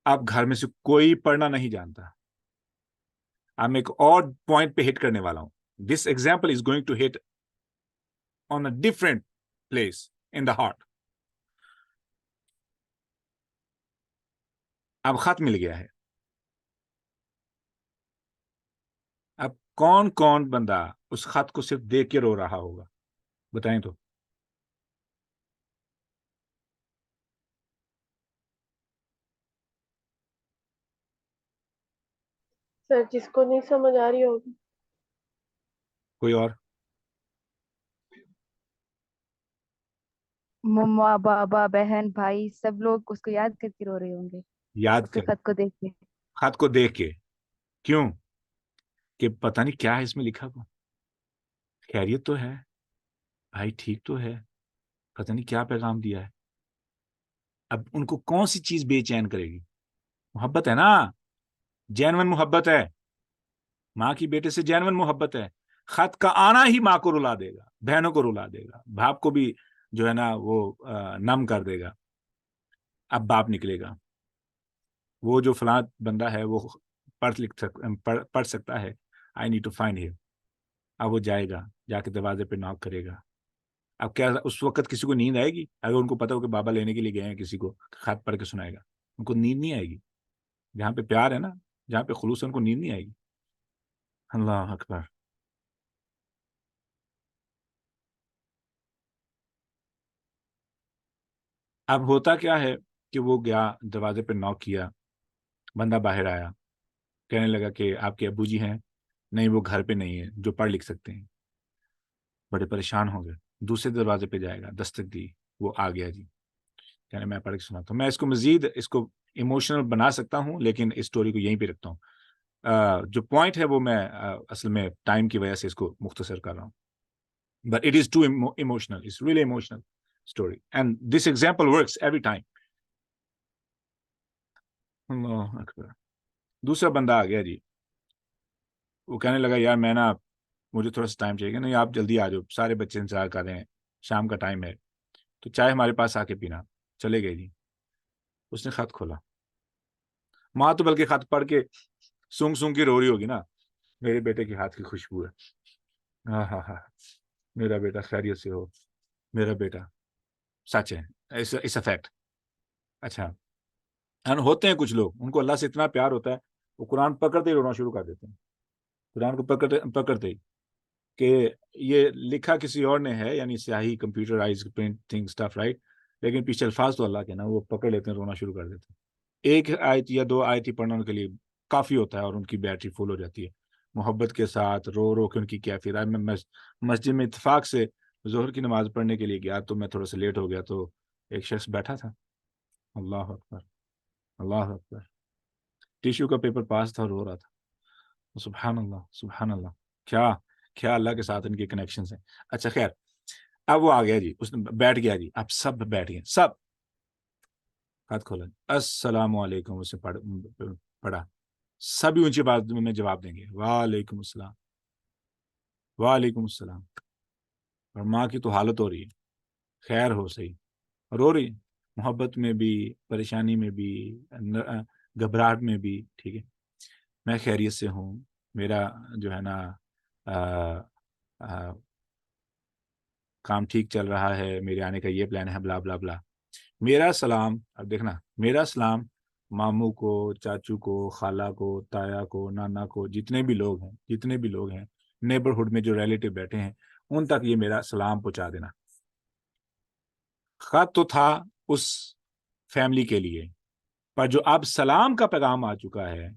Speaker 1: اب گھر میں سے کوئی پڑھنا نہیں جانتا. اب میں ایک اور پوائنٹ پہ ہٹ کرنے والا ہوں. This example is going to hit on a different place in the heart. اب خط مل گیا ہے. اب کون کون بندہ اس خط کو صرف دیکھ کے رو رہا ہوگا؟ بتائیں تو.
Speaker 2: سر جس کو نہیں سمجھ آ رہی ہوگی.
Speaker 1: کوئی اور؟
Speaker 5: مما بابا بہن بھائی سب لوگ اس کو یاد کر کے رو رہے ہوں گے
Speaker 1: یاد
Speaker 5: اس کے
Speaker 1: کر
Speaker 5: خط کو دیکھ کے.
Speaker 1: خط کو دیکھ کے. کیوں؟ کہ پتہ نہیں کیا ہے اس میں لکھا ہوا. خیریت تو ہے بھائی، ٹھیک تو ہے، پتہ نہیں کیا پیغام دیا ہے. اب ان کو کون سی چیز بے چین کرے گی؟ محبت ہے نا، جینون محبت ہے، ماں کی بیٹے سے جینون محبت ہے. خط کا آنا ہی ماں کو رلا دے گا، بہنوں کو رلا دے گا، باپ کو بھی جو ہے نا وہ نم کر دے گا. اب باپ نکلے گا، وہ جو فلاں بندہ ہے وہ پڑھ سکتا ہے، آئی نیڈ ٹو فائنڈ ہم. اب وہ جائے گا، جا کے دروازے پہ ناک کرے گا. اب کیا اس وقت کسی کو نیند آئے گی؟ اگر ان کو پتا ہو کہ بابا لینے کے لیے گئے ہیں کسی کو، خط پڑھ کے سنائے گا، ان کو نیند نہیں آئے گی. جہاں پہ پیار ہے نا، جہاں پہ خلوص ہے، ان کو نیند نہیں آئے گی. اللہ اکبر. اب ہوتا کیا ہے کہ وہ گیا، دروازے پہ ناک کیا، بندہ باہر آیا، کہنے لگا کہ آپ کے ابو جی ہیں؟ نہیں، وہ گھر پہ نہیں ہے جو پڑھ لکھ سکتے ہیں. بڑے پریشان ہو گئے. دوسرے دروازے پہ جائے گا، دستک دی، وہ آ گیا جی، کہنے میں پڑھ کے سناتا ہوں. میں اس کو مزید اس کو ایموشنل بنا سکتا ہوں، لیکن اس اسٹوری کو یہیں پہ رکھتا ہوں. جو پوائنٹ ہے وہ میں اصل میں ٹائم کی وجہ سے اس کو مختصر کر رہا ہوں. But it is too emotional, it's really emotional story and this example works every time. اللہ اکبر. دوسرا بندہ آ گیا جی، وہ کہنے لگا یار میں نا، مجھے تھوڑا سا ٹائم چاہیے. نہیں آپ جلدی آ جاؤ، سارے بچے انتظار کر رہے ہیں، شام کا ٹائم ہے، تو چائے ہمارے پاس آ کے پینا. چلے گئے جی. اس نے خط کھولا. ماں تو بلکہ خط پڑھ کے سونگ سونگ کی رو رہی ہوگی نا، میرے بیٹے کے ہاتھ کی خوشبو ہے، ہاں ہاں ہاں، میرا بیٹا خیریت سے ہو، میرا بیٹا. سچ ہے، اس فیکٹ. اچھا، ہوتے ہیں کچھ لوگ، ان کو اللہ سے اتنا پیار ہوتا ہے، وہ قرآن پکڑتے ہی رونا شروع کر دیتے ہیں. قرآن کو پکڑتے ہی کہ یہ لکھا کسی اور نے ہے، یعنی سیاہی، کمپیوٹرائز پرنٹنگ سٹف، رائٹ، لیکن پیچھے الفاظ تو اللہ کے نا، وہ پکڑ لیتے ہیں، رونا شروع کر دیتے ہیں. ایک آیت یا دو آیت ہی پڑھنا ان کے لیے کافی ہوتا ہے اور ان کی بیٹری فل ہو جاتی ہے. محبت کے ساتھ رو رو کے ان کی کیفیت. میں مسجد میں اتفاق سے ظہر کی نماز پڑھنے کے لیے گیا، تو میں تھوڑا سا لیٹ ہو گیا، تو ایک شخص بیٹھا تھا، اللہ اکبر اللہ اکبر، ٹیشو کا پیپر پاس تھا اور رو رہا تھا. سبحان اللہ سبحان اللہ، کیا اللہ کے ساتھ ان کے کنیکشنز ہیں. اچھا خیر، اب وہ آ گیا جی، اس نے بیٹھ گیا جی. اب سب بیٹھ گئے، سب ہاتھ کھولا، السلام علیکم. اسے پڑھا. سبھی اونچی بات میں جواب دیں گے، وعلیکم السلام وعلیکم السلام. اور ماں کی تو حالت ہو رہی ہے، خیر ہو صحیح، رو رہی، محبت میں بھی، پریشانی میں بھی، گھبراہٹ میں بھی. ٹھیک ہے، میں خیریت سے ہوں، میرا جو ہے نا کام ٹھیک چل رہا ہے، میرے آنے کا یہ پلان ہے، بلا بلا بلا. میرا سلام، اب دیکھنا، میرا سلام ماموں کو، چاچو کو، خالہ کو، تایا کو، نانا کو، جتنے بھی لوگ ہیں نیبرہڈ میں جو ریلیٹو بیٹھے ہیں، ان تک یہ میرا سلام پہنچا دینا. خط تو تھا اس فیملی کے لیے، پر جو اب سلام کا پیغام آ چکا ہے،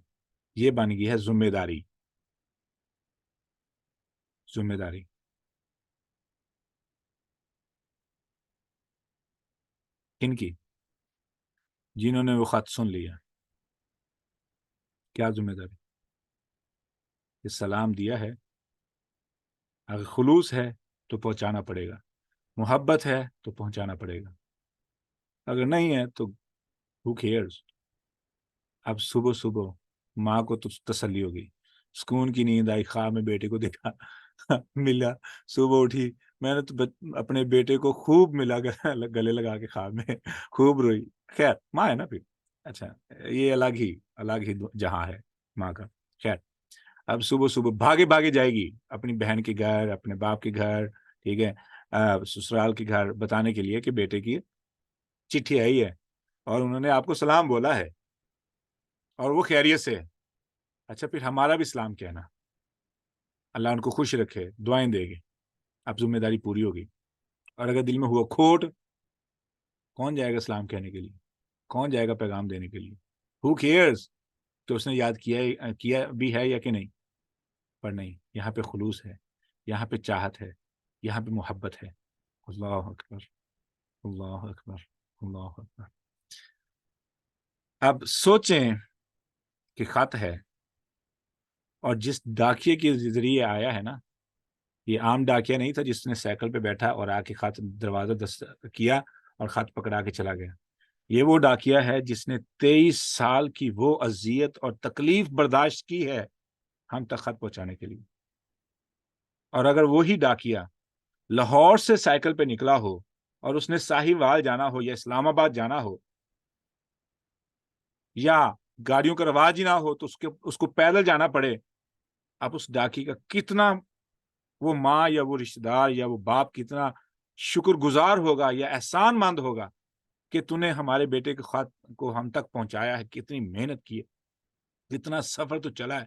Speaker 1: یہ بن گئی ہے ذمہ داری. ذمہ داری کن کی؟ جنہوں نے وہ خط سن لیا. کیا ذمہ داری؟ یہ سلام دیا ہے، اگر خلوص ہے تو پہنچانا پڑے گا، محبت ہے تو پہنچانا پڑے گا، اگر نہیں ہے تو who cares. اب صبح ماں کو تو تسلی ہو گئی، سکون کی نیند آئی، خواب میں بیٹے کو دیکھا، ملا، صبح اٹھی، میں نے تو اپنے بیٹے کو خوب ملا، گلے لگا کے خواب میں خوب روئی. خیر، ماں ہے نا پھر. اچھا، یہ الگ ہی جہاں ہے ماں کا. خیر، اب صبح صبح بھاگے بھاگے جائے گی اپنی بہن کے گھر، اپنے باپ کے گھر، ٹھیک ہے، سسرال کے گھر، بتانے کے لیے کہ بیٹے کی چٹھی آئی ہے اور انہوں نے آپ کو سلام بولا ہے اور وہ خیریت سے ہے۔ اچھا پھر ہمارا بھی سلام کہنا، اللہ ان کو خوش رکھے، دعائیں دے گے، اب ذمہ داری پوری ہوگی۔ اور اگر دل میں ہوا کھوٹ، کون جائے گا سلام کہنے کے لیے؟ کون جائے گا پیغام دینے کے لیے؟ ہو کیئرز کہ اس نے یاد کیا بھی ہے یا کہ نہیں؟ پر نہیں، یہاں پہ خلوص ہے، یہاں پہ چاہت ہے، یہاں پہ محبت ہے۔ اللہ اکبر، اللہ اکبر، اللہ اکبر۔ اب سوچیں کہ خط ہے اور جس ڈاکیے کے ذریعے آیا ہے نا، یہ عام ڈاکیا نہیں تھا جس نے سائیکل پہ بیٹھا اور آ کے خط دروازہ کیا اور خط پکڑا کے چلا گیا۔ یہ وہ ڈاکیا ہے جس نے 23 سال کی وہ اذیت اور تکلیف برداشت کی ہے ہم تک خط پہنچانے کے لیے۔ اور اگر وہی ڈاکیا لاہور سے سائیکل پہ نکلا ہو اور اس نے ساہیوال جانا ہو یا اسلام آباد جانا ہو یا گاڑیوں کا رواج ہی نہ ہو تو اس کو پیدل جانا پڑے، اب اس ڈاکی کا کتنا وہ ماں یا وہ رشتہ دار یا وہ باپ کتنا شکر گزار ہوگا یا احسان مند ہوگا کہ تو نے ہمارے بیٹے کے خط کو ہم تک پہنچایا ہے، کتنی محنت کی ہے، کتنا سفر تو چلا ہے،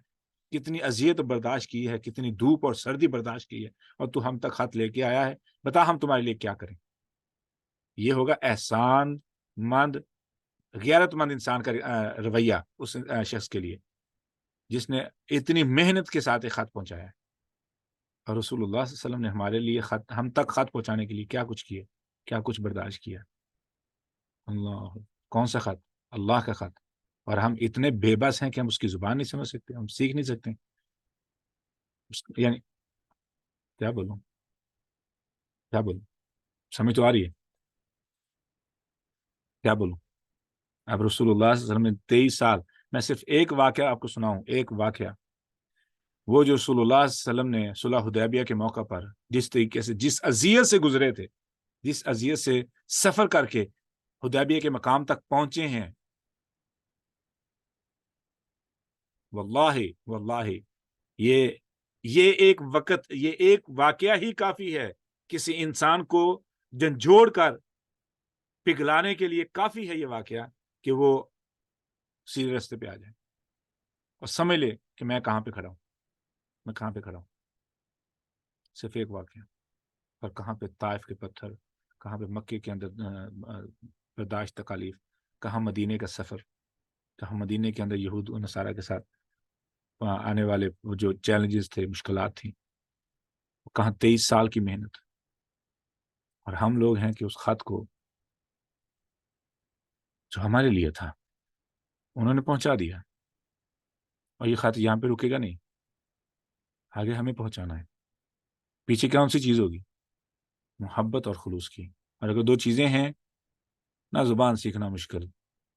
Speaker 1: کتنی اذیت برداشت کی ہے، کتنی دھوپ اور سردی برداشت کی ہے، اور تو ہم تک خط لے کے آیا ہے، بتا ہم تمہارے لیے کیا کریں۔ یہ ہوگا احسان مند، غیرت مند انسان کا رویہ اس شخص کے لیے جس نے اتنی محنت کے ساتھ ایک خط پہنچایا ہے۔ اور رسول اللہ صلی اللہ علیہ وسلم نے ہمارے لیے ہم تک خط پہنچانے کے لیے کیا کچھ کیا، کیا کچھ برداشت کیا۔ اللہ، کون سا خط؟ اللہ کا خط۔ اور ہم اتنے بے بس ہیں کہ ہم اس کی زبان نہیں سمجھ سکتے، ہم سیکھ نہیں سکتے، یعنی کیا بولوں، کیا بولوں، سمجھ تو آ رہی ہے؟ کیا بولوں؟ اب رسول اللہ صلی اللہ علیہ وسلم نے 23 سال، میں صرف ایک واقعہ آپ کو سناؤں، ایک واقعہ، وہ جو رسول اللہ صلی اللہ علیہ وسلم نے صلح حدیبیہ کے موقع پر جس طریقے سے، جس اذیت سے گزرے تھے، جس اذیت سے سفر کر کے حدیبیہ کے مقام تک پہنچے ہیں، واللہ واللہ یہ ایک وقت، یہ ایک واقعہ ہی کافی ہے کسی انسان کو جھنجھوڑ کر پگھلانے کے لیے، کافی ہے یہ واقعہ کہ وہ سیدھے راستے پہ آ جائے اور سمجھ لے کہ میں کہاں پہ کھڑا ہوں، میں کہاں پہ کھڑا ہوں۔ صرف ایک واقعہ، اور کہاں پہ طائف کے پتھر، کہاں پہ مکے کے اندر برداشت تکالیف، کہاں مدینے کا سفر، کہاں مدینے کے اندر یہود و نصارہ کے ساتھ آنے والے وہ جو چیلنجز تھے، مشکلات تھیں، کہاں 23 سال کی محنت۔ اور ہم لوگ ہیں کہ اس خط کو جو ہمارے لیے تھا انہوں نے پہنچا دیا، اور یہ خط یہاں پہ رکے گا نہیں، آگے ہمیں پہنچانا ہے۔ پیچھے کون سی چیز ہوگی؟ محبت اور خلوص کی۔ اور اگر دو چیزیں ہیں، نہ زبان سیکھنا مشکل،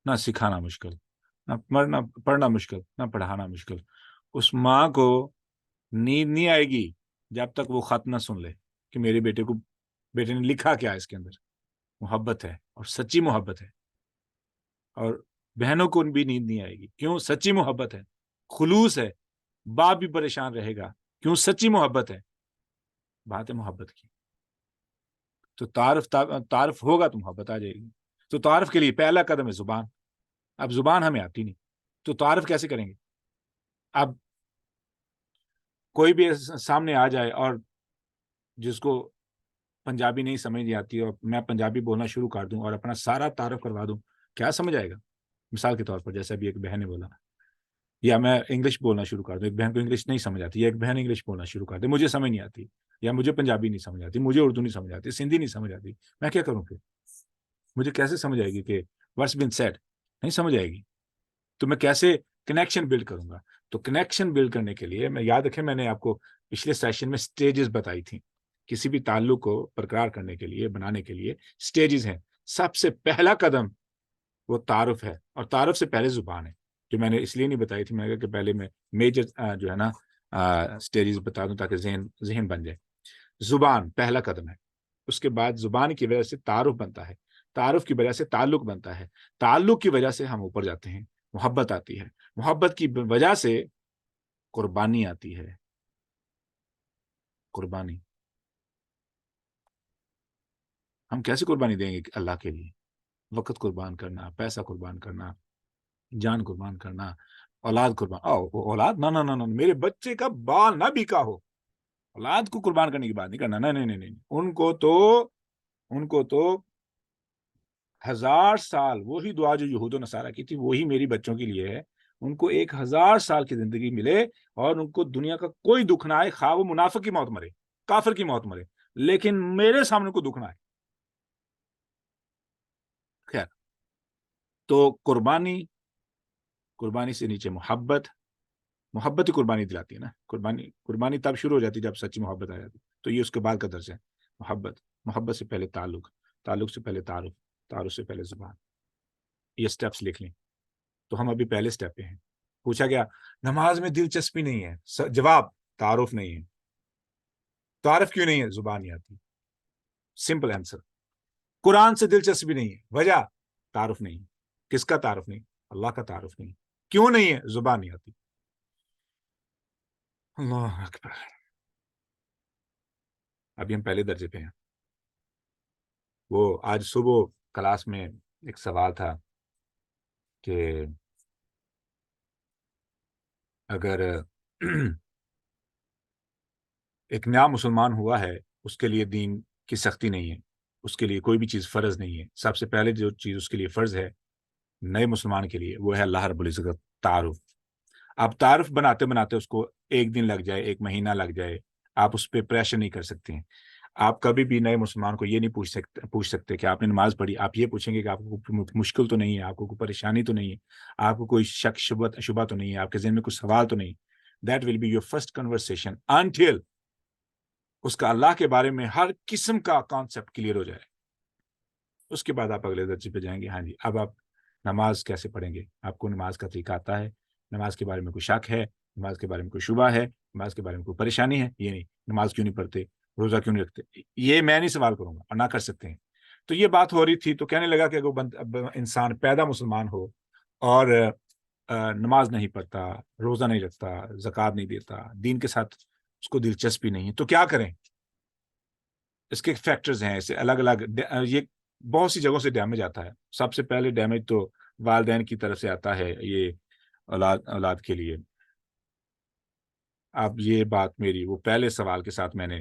Speaker 1: نہ سکھانا مشکل، نہ پڑھنا مشکل، نہ پڑھانا مشکل، اس ماں کو نیند نہیں آئے گی جب تک وہ خط نہ سن لے کہ میرے بیٹے نے لکھا کیا ہے اس کے اندر۔ محبت ہے اور سچی محبت ہے، اور بہنوں کو بھی نیند نہیں آئے گی، کیوں؟ سچی محبت ہے، خلوص ہے۔ باپ بھی پریشان رہے گا، کیوں؟ سچی محبت ہے۔ بات ہے محبت کی، تو تعارف ہوگا تو محبت آ جائے گی۔ تو تعارف کے لیے پہلا قدم ہے زبان۔ اب زبان ہمیں آتی نہیں تو تعارف کیسے کریں گے؟ اب کوئی بھی سامنے آ جائے اور جس کو پنجابی نہیں سمجھ آتی اور میں پنجابی بولنا شروع کر دوں اور اپنا سارا تعارف کروا دوں، کیا سمجھ آئے گا؟ مثال کے طور پر جیسے ابھی ایک بہن نے بولا، یا میں انگلش بولنا شروع کر دوں، ایک بہن کو انگلش نہیں سمجھ آتی، یا ایک بہن انگلش بولنا شروع کر دے، مجھے سمجھ نہیں آتی، یا مجھے پنجابی نہیں سمجھ آتی، مجھے اردو نہیں سمجھ آتی، سندھی نہیں سمجھ آتی، میں کیا کروں؟ پھر مجھے کیسے سمجھ آئے گی کہ what's been said؟ نہیں سمجھ آئے گی تو میں کیسے کنیکشن بلڈ کروں گا؟ تو کنیکشن بلڈ کرنے کے لیے میں، یاد رکھیں میں نے آپ کو پچھلے سیشن میں سٹیجز بتائی تھیں، کسی بھی تعلق کو برقرار کرنے کے لیے، بنانے کے لیے سٹیجز ہیں۔ سب سے پہلا قدم وہ تعارف ہے، اور تعارف سے پہلے زبان ہے، جو میں نے اس لیے نہیں بتائی تھی، میں نے کہا کہ پہلے میں میجر جو ہے نا سٹیجز بتا دوں تاکہ ذہن بن جائے۔ زبان پہلا قدم ہے، اس کے بعد زبان کی وجہ سے تعارف بنتا ہے، تعارف کی وجہ سے تعلق بنتا ہے، تعلق کی وجہ سے ہم اوپر جاتے ہیں، محبت آتی ہے، محبت کی وجہ سے قربانی آتی ہے. قربانی ہم کیسے قربانی دیں گے اللہ کے لیے؟ وقت قربان کرنا، پیسہ قربان کرنا، جان قربان کرنا، اولاد قربان. اولاد نہ نہ نہ، میرے بچے کا بال نہ بکا ہو، اولاد کو قربان کرنے کی بات نہیں کرنا. نہیں نہیں نہیں نہیں، ان کو تو 1000 سال وہی دعا جو یہود و نصارہ کی تھی وہی میری بچوں کے لیے ہے. ان کو 1000 سال کی زندگی ملے اور ان کو دنیا کا کوئی دکھ نہ آئے، خواہ وہ منافق کی موت مرے، کافر کی موت مرے، لیکن میرے سامنے ان کو دکھ نہ آئے. خیر، تو قربانی سے نیچے محبت ہی قربانی دلاتی ہے نا. قربانی تب شروع ہو جاتی ہے جب سچی محبت آ جاتی. تو یہ اس کے بعد کا درس ہے. محبت سے پہلے تعلق سے پہلے تعارف سے پہلے زبان. یہ سٹیپس لکھ لیں. تو ہم ابھی پہلے سٹیپ پہ ہیں. پوچھا گیا نماز میں دلچسپی نہیں ہے، جواب تعارف نہیں ہے. تعارف کیوں نہیں ہے؟ زبان نہیں آتی. Simple answer. قرآن سے دلچسپی نہیں ہے، وجہ تعارف نہیں. کس کا تعارف نہیں؟ اللہ کا تعارف نہیں. کیوں نہیں ہے؟ زبان نہیں آتی. اللہ اکبر. ابھی ہم پہلے درجے پہ ہیں. وہ آج صبح کلاس میں ایک سوال تھا کہ اگر ایک نیا مسلمان ہوا ہے، اس کے لیے دین کی سختی نہیں ہے، اس کے لیے کوئی بھی چیز فرض نہیں ہے. سب سے پہلے جو چیز اس کے لیے فرض ہے نئے مسلمان کے لیے وہ ہے اللہ رب العزت کا تعارف. آپ تعارف بناتے بناتے اس کو 1 دن لگ جائے، 1 مہینہ لگ جائے، آپ اس پہ پریشر نہیں کر سکتے ہیں. آپ کبھی بھی نئے مسلمان کو یہ نہیں پوچھ سکتے کہ آپ نے نماز پڑھی. آپ یہ پوچھیں گے کہ آپ کو مشکل تو نہیں ہے، آپ کو کوئی پریشانی تو نہیں ہے، آپ کو کوئی شک شبہ تو نہیں ہے، آپ کے ذہن میں کوئی سوال تو نہیں. That will be your first conversation until اس کا اللہ کے بارے میں ہر قسم کا کانسیپٹ کلیئر ہو جائے. اس کے بعد آپ اگلے درجے پہ جائیں گے. ہاں جی، اب آپ نماز کیسے پڑھیں گے؟ آپ کو نماز کا طریقہ آتا ہے؟ نماز کے بارے میں کوئی شک ہے؟ نماز کے بارے میں کوئی شبہ ہے؟ نماز کے بارے میں کوئی پریشانی ہے؟ یہ نہیں. نماز کیوں نہیں پڑھتے؟ روزہ کیوں نہیں رکھتے؟ یہ میں نہیں سوال کروں گا اور نہ کر سکتے ہیں. تو یہ بات ہو رہی تھی تو کہنے لگا کہ اگر انسان پیدا مسلمان ہو اور نماز نہیں پڑھتا، روزہ نہیں رکھتا، زکوٰۃ نہیں دیتا، دین کے ساتھ اس کو دلچسپی نہیں ہے، تو کیا کریں؟ اس کے فیکٹرز ہیں ایسے الگ الگ. یہ بہت سی جگہوں سے ڈیمیج آتا ہے. سب سے پہلے ڈیمیج تو والدین کی طرف سے آتا ہے یہ اولاد کے لیے. اب یہ بات میری وہ پہلے سوال کے ساتھ میں نے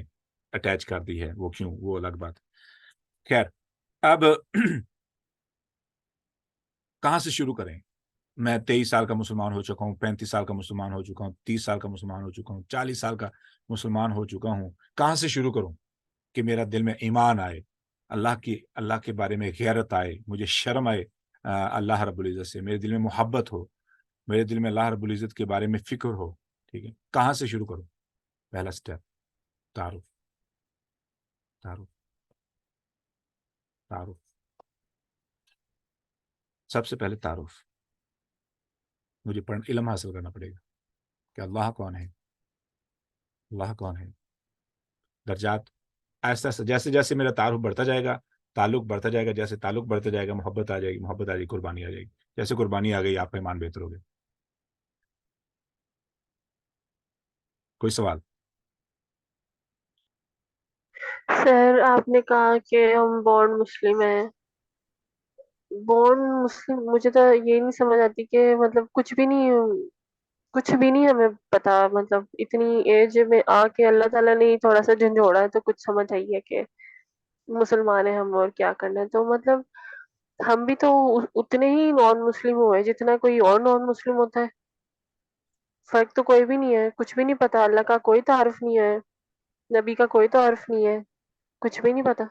Speaker 1: اٹیچ کر دی ہے، وہ کیوں، وہ الگ بات. خیر، اب کہاں سے شروع کریں؟ میں 23 سال کا مسلمان ہو چکا ہوں، 35 سال کا مسلمان ہو چکا ہوں، 30 سال کا مسلمان ہو چکا ہوں، 40 سال کا مسلمان ہو چکا ہوں. کہاں سے شروع کروں کہ میرا دل میں ایمان آئے، اللہ کے بارے میں غیرت آئے، مجھے شرم آئے اللہ رب العزت سے، میرے دل میں محبت ہو، میرے دل میں اللہ رب العزت کے بارے میں فکر ہو. ٹھیک ہے، کہاں سے شروع کروں؟ پہلا سٹیپ تعارف. سب سے پہلے تعارف. مجھے علم حاصل کرنا پڑے گا کہ اللہ کون ہے، اللہ کون ہے. درجات ایسا جیسے جیسے میرا تعارف بڑھتا جائے گا، تعلق بڑھتا جائے گا. جیسے تعلق بڑھتا جائے گا محبت آ جائے گی، محبت آ جائے گی قربانی آ جائے گی. جیسے قربانی آ گئی آپ کا ایمان بہتر ہو گیا. کوئی سوال؟
Speaker 2: سر آپ نے کہا کہ ہم بورن مسلم ہیں. بورن مسلم مجھے تو یہ نہیں سمجھ آتی کہ مطلب کچھ بھی نہیں ہمیں پتا. مطلب اتنی ایج میں آ کے اللہ تعالیٰ نے تھوڑا سا جھنجھوڑا ہے تو کچھ سمجھ آئی ہے کہ مسلمان ہیں ہم اور کیا کرنا ہے. تو مطلب ہم بھی تو اتنے ہی نان مسلم ہوئے جتنا کوئی اور نان مسلم ہوتا ہے. فرق تو کوئی بھی نہیں ہے، کچھ بھی نہیں پتا. اللہ کا کوئی تعارف نہیں ہے، نبی کا کوئی تعارف نہیں ہے، کچھ بھی نہیں پتا.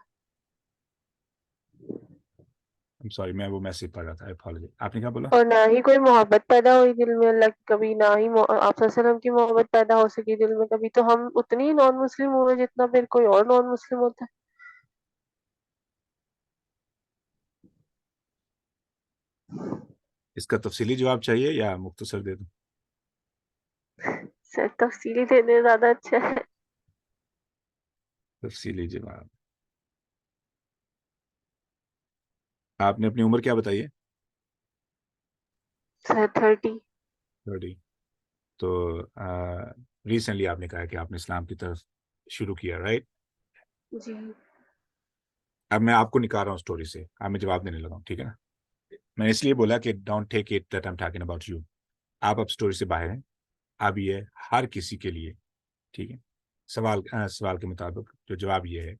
Speaker 1: سوری، میں وہ میسج پڑھ رہا تھا. آپ نے کیا بولا؟
Speaker 2: اور نہ ہی کوئی محبت پیدا ہوئی دل میں اللہ کی کبھی، نہ ہی آپ صلی اللہ علیہ وسلم کی محبت پیدا ہو سکی دل میں کبھی. تو ہم اتنی ہی نان مسلم ہوئے جتنا پھر کوئی اور نان مسلم ہوتا ہے.
Speaker 1: اس کا تفصیلی جواب چاہیے یا مختصر دے دوں؟
Speaker 2: سر تفصیلی دینے زیادہ اچھا ہے.
Speaker 1: تفصیلی جواب. آپ نے اپنی عمر کیا بتائی ہے؟
Speaker 2: سر 30.
Speaker 1: 30. تو ریسنٹلی آپ نے کہا کہ آپ نے اسلام کی طرف شروع کیا، رائٹ؟
Speaker 2: جی
Speaker 1: اب میں آپ کو نکال رہا ہوں اسٹوری سے، آپ میں جواب دینے لگا ہوں، ٹھیک ہے نا؟ میں نے اس لیے بولا کہ don't take it that I am talking about you. آپ اب اسٹوری سے باہر ہیں. اب یہ ہر کسی کے لیے، ٹھیک ہے، سوال کے مطابق جو جواب یہ ہے،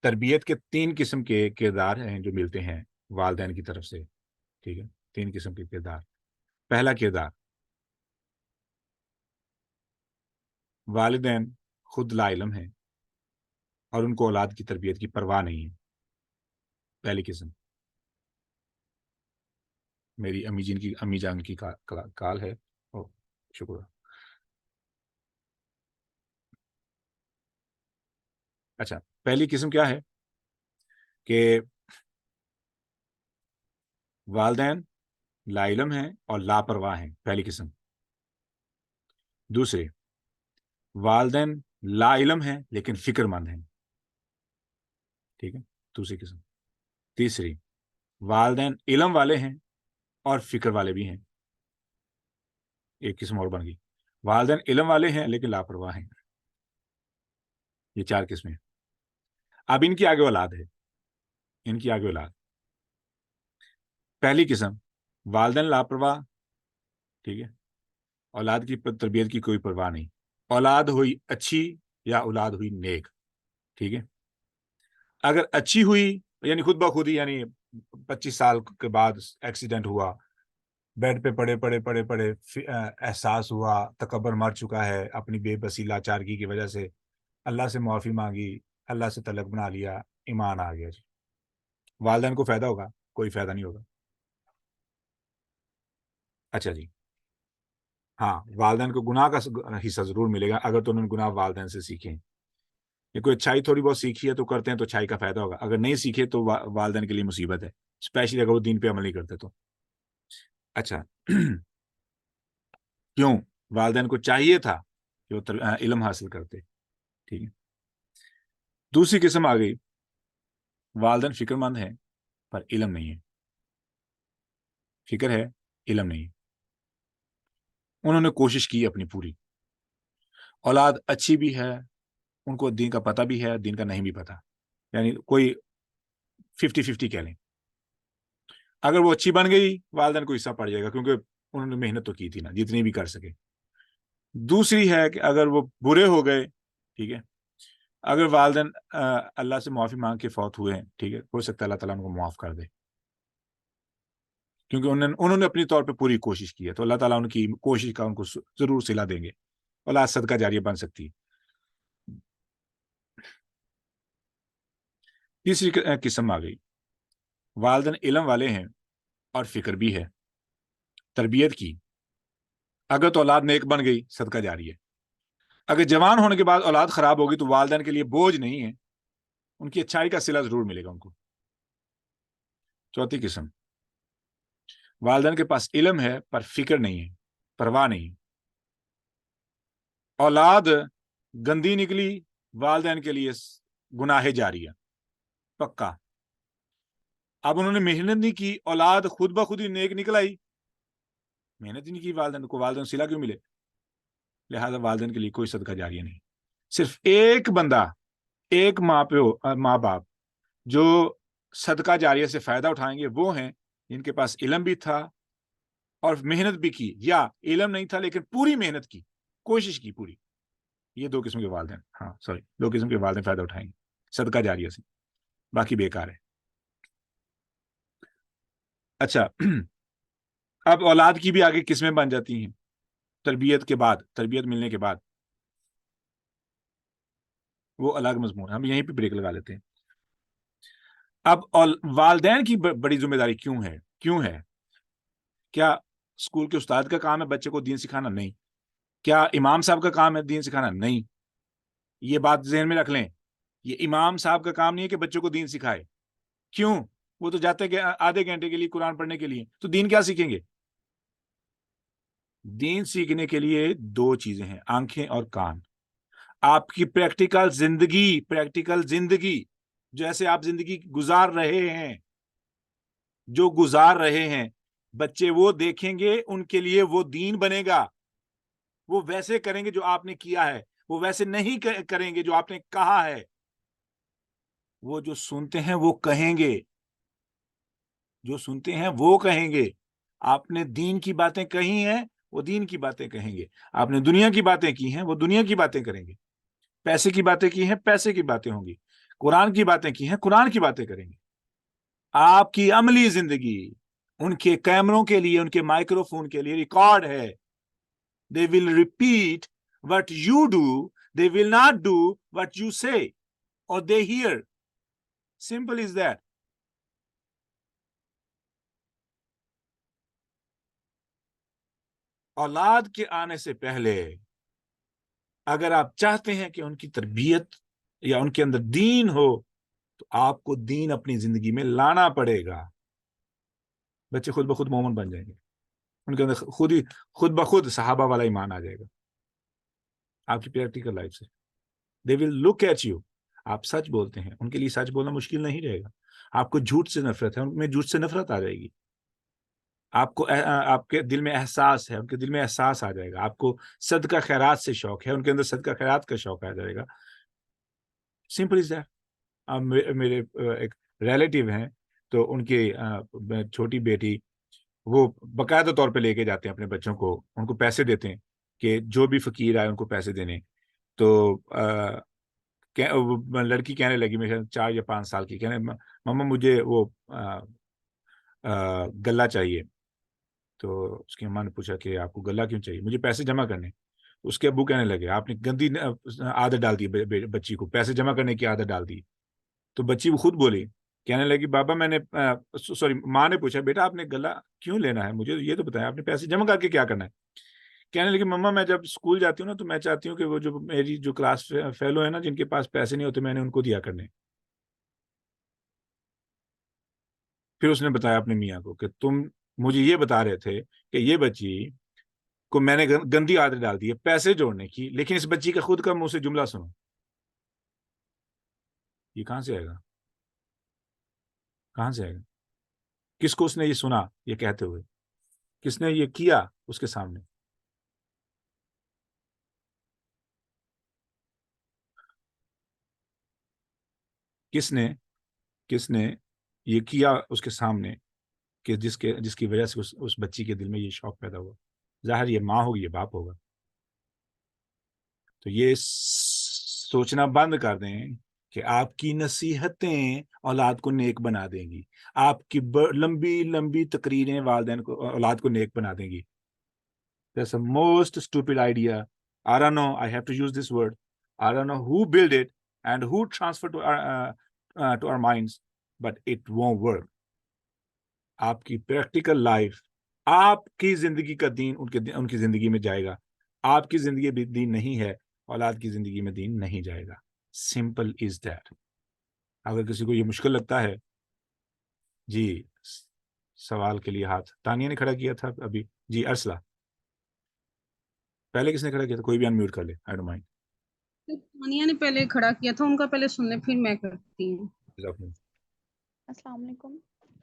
Speaker 1: تربیت کے 3 قسم کے کردار ہیں جو ملتے ہیں والدین کی طرف سے، ٹھیک ہے؟ 3 قسم کے کردار. پہلا کردار، والدین خود لا علم ہیں اور ان کو اولاد کی تربیت کی پرواہ نہیں ہے. پہلی قسم. میری امی جان کی کال ہے. شکر. اچھا، پہلی قسم کیا ہے کہ والدین لا علم ہیں اور لاپرواہ ہیں، پہلی قسم. دوسرے، والدین لا علم ہیں لیکن فکر مند ہیں، ٹھیک ہے، دوسری قسم. تیسری، والدین علم والے ہیں اور فکر والے بھی ہیں، ایک قسم اور بن گئی. والدین علم والے ہیں لیکن لاپرواہ ہیں. یہ 4 قسمیں. اب ان کی آگے اولاد ہے، ان کی آگے اولاد. پہلی قسم، والدین لاپرواہ، ٹھیک ہے، اولاد کی تربیت کی کوئی پرواہ نہیں. اولاد ہوئی اچھی یا اولاد ہوئی نیک، ٹھیک ہے. اگر اچھی ہوئی یعنی خود بخود ہی، یعنی 25 سال کے بعد ایکسیڈنٹ ہوا، بیڈ پہ پڑے احساس ہوا تکبر مر چکا ہے، اپنی بے بسی لاچارگی کی وجہ سے اللہ سے معافی مانگی، اللہ سے تعلق بنا لیا، ایمان آ گیا. جی، والدین کو فائدہ ہوگا؟ کوئی فائدہ نہیں ہوگا. اچھا جی، ہاں، والدین کو گناہ کا حصہ ضرور ملے گا اگر تو انہوں نے گناہ والدین سے سیکھے. یہ کوئی اچھائی تھوڑی بہت سیکھی ہے تو کرتے ہیں تو اچھائی کا فائدہ ہوگا، اگر نہیں سیکھے تو والدین کے لیے مصیبت ہے، اسپیشلی اگر وہ دین پہ عمل نہیں کرتے تو. اچھا کیوں؟ والدین کو چاہیے تھا کہ وہ علم حاصل کرتے، ٹھیک ہے. دوسری قسم آ گئی، والدین فکر مند ہیں پر علم نہیں ہے. فکر ہے، علم نہیں. انہوں نے کوشش کی اپنی پوری. اولاد اچھی بھی ہے، ان کو دین کا پتہ بھی ہے، دین کا نہیں بھی پتہ، یعنی کوئی 50-50 کہہ لیں. اگر وہ اچھی بن گئی والدین کو حصہ پڑ جائے گا کیونکہ انہوں نے محنت تو کی تھی نا، جتنی بھی کر سکے. دوسری ہے کہ اگر وہ برے ہو گئے، ٹھیک ہے، اگر والدین اللہ سے معافی مانگ کے فوت ہوئے ہیں، ٹھیک ہے، ہو سکتا ہے اللہ تعالیٰ ان کو معاف کر دے کیونکہ انہوں نے اپنی طور پہ پوری کوشش کی ہے، تو اللہ تعالیٰ ان کی کوشش کا ان کو ضرور صلہ دیں گے، اولاد صدقہ جاریہ بن سکتی. تیسری قسم آ گئی، والدین علم والے ہیں اور فکر بھی ہے، تربیت کی. اگر تو اولاد نیک بن گئی صدقہ جاری ہے. اگر جوان ہونے کے بعد اولاد خراب ہوگی تو والدین کے لیے بوجھ نہیں ہے، ان کی اچھائی کا صلہ ضرور ملے گا ان کو. چوتھی قسم، والدین کے پاس علم ہے پر فکر نہیں ہے، پرواہ نہیں. اولاد گندی نکلی، والدین کے لیے گناہ جاری ہے پکا. اب انہوں نے محنت نہیں کی، اولاد خود بخود ہی نیک نکل آئی. محنت ہی نہیں کی والدین کو، والدین صلہ کیوں ملے؟ لہذا والدین کے لیے کوئی صدقہ جاریہ نہیں. صرف ایک بندہ، ایک ماں باپ جو صدقہ جاریہ سے فائدہ اٹھائیں گے وہ ہیں جن کے پاس علم بھی تھا اور محنت بھی کی، یا علم نہیں تھا لیکن پوری محنت کی، کوشش کی پوری. یہ 2 قسم کے والدین، 2 قسم کے والدین فائدہ اٹھائیں گے صدقہ جاریہ سے، باقی بیکار ہے. اچھا اب اولاد کی بھی آگے قسمیں بن جاتی ہیں تربیت کے بعد، تربیت ملنے کے بعد، وہ الگ مضمون. ہم یہیں پہ بریک لگا لیتے ہیں. اب والدین کی بڑی ذمہ داری کیوں ہے؟ کیا اسکول کے استاد کا کام ہے بچے کو دین سکھانا؟ نہیں. کیا امام صاحب کا کام ہے دین سکھانا؟ نہیں. یہ بات ذہن میں رکھ لیں، یہ امام صاحب کا کام نہیں ہے کہ بچوں کو دین سکھائے. کیوں؟ وہ تو جاتے کہ آدھے گھنٹے کے لیے قرآن پڑھنے کے لیے، تو دین کیا سیکھیں گے؟ دین سیکھنے کے لیے 2 چیزیں ہیں، آنکھیں اور کان. آپ کی پریکٹیکل زندگی جیسے آپ زندگی گزار رہے ہیں بچے وہ دیکھیں گے، ان کے لیے وہ دین بنے گا. وہ ویسے کریں گے جو آپ نے کیا ہے، وہ ویسے نہیں کریں گے جو آپ نے کہا ہے. وہ جو سنتے ہیں وہ کہیں گے، جو سنتے ہیں وہ کہیں گے. آپ نے دین کی باتیں کہی ہیں، وہ دین کی باتیں کہیں گے. آپ نے دنیا کی باتیں کی ہیں، وہ دنیا کی باتیں کریں گے. پیسے کی باتیں کی ہیں، پیسے کی باتیں ہوں گی. قرآن کی باتیں کی ہیں، قرآن کی باتیں کریں گے. آپ کی عملی زندگی ان کے کیمروں کے لیے، ان کے مائکرو فون کے لیے ریکارڈ ہے. They will repeat what you do. They will not do what you say or they hear. Simple is that. اولاد کے آنے سے پہلے اگر آپ چاہتے ہیں کہ ان کی تربیت یا ان کے اندر دین ہو تو آپ کو دین اپنی زندگی میں لانا پڑے گا. بچے خود بخود مومن بن جائیں گے. ان کے اندر خود بخود صحابہ والا ایمان آ جائے گا آپ کی پریکٹیکل لائف سے. They will look at you. آپ سچ بولتے ہیں، ان کے لیے سچ بولنا مشکل نہیں رہے گا. آپ کو جھوٹ سے نفرت ہے، ان میں جھوٹ سے نفرت آ جائے گی. آپ کے دل میں احساس ہے، ان کے دل میں احساس آ جائے گا. آپ کو صدقہ خیرات سے شوق ہے، ان کے اندر صدقہ خیرات کا شوق آ جائے گا. Simple is that. میرے ایک ریلیٹیو ہیں، تو ان کی چھوٹی بیٹی وہ باقاعدہ طور پہ لے کے جاتے ہیں اپنے بچوں کو، ان کو پیسے دیتے ہیں کہ جو بھی فقیر آئے ان کو پیسے دینے. تو لڑکی کہنے لگی، میرے 4 یا 5 سال کی، کہنے مما مجھے وہ گلہ چاہیے. تو اس کی اماں نے پوچھا کہ آپ کو گلہ کیوں چاہیے؟ مجھے پیسے جمع کرنے. اس کے ابو کہنے لگے آپ نے گندی عادت ڈال دی بچی کو، پیسے جمع کرنے کی عادت ڈال دی. تو بچی وہ خود بولی، کہنے لگی بابا میں نے ماں نے پوچھا بیٹا آپ نے گلہ کیوں لینا ہے، مجھے یہ تو بتایا آپ نے پیسے جمع کر کے کیا کرنا ہے. کہنے لگی مما میں جب اسکول جاتی ہوں نا تو میں چاہتی ہوں کہ وہ جو میری جو کلاس فیلو ہے نا، جن کے پاس پیسے نہیں ہوتے، میں نے ان کو دیا کرنے. پھر اس نے بتایا اپنے میاں کو کہ تم مجھے یہ بتا رہے تھے کہ یہ بچی کو میں نے گندی عادت ڈال دی ہے پیسے جوڑنے کی، لیکن اس بچی کا خود کا منہ سے جملہ سنو. یہ کہاں سے آئے گا؟ کہاں سے آئے گا؟ کس کو اس نے یہ سنا یہ کہتے ہوئے؟ کس نے یہ کیا اس کے سامنے؟ کس نے یہ کیا اس کے سامنے کہ جس کی وجہ سے اس بچی کے دل میں یہ شوق پیدا ہوا؟ ظاہر یہ ماں ہوگی، یہ باپ ہوگا. تو یہ سوچنا بند کر دیں کہ آپ کی نصیحتیں اولاد کو نیک بنا دیں گی. آپ کی لمبی لمبی تقریریں والدین کو اولاد کو نیک بنا دیں گی. That's the most stupid idea. I don't know, I have to use this word. I don't know who built it and who transferred to our minds, but it won't work. آپ کی پریکٹیکل لائف، آپ کی زندگی کا دین ان کی زندگی میں جائے گا. آپ کی زندگی میں دین نہیں ہے، اولاد کی زندگی میں دین نہیں جائے گا. Simple is that. اگر کسی کو یہ مشکل لگتا ہے، جی سوال کے لیے ہاتھ تانیہ نے کھڑا کیا تھا ابھی. جی ارسلہ پہلے کس نے کھڑا کیا تھا؟ کوئی بھی ان میوٹ کر لے، آئی ڈونٹ مائنڈ.
Speaker 6: تانیہ نے پہلے کھڑا کیا تھا، ان کا پہلے سن لیں پھر میں کرتی ہوں.
Speaker 3: السلام علیکم.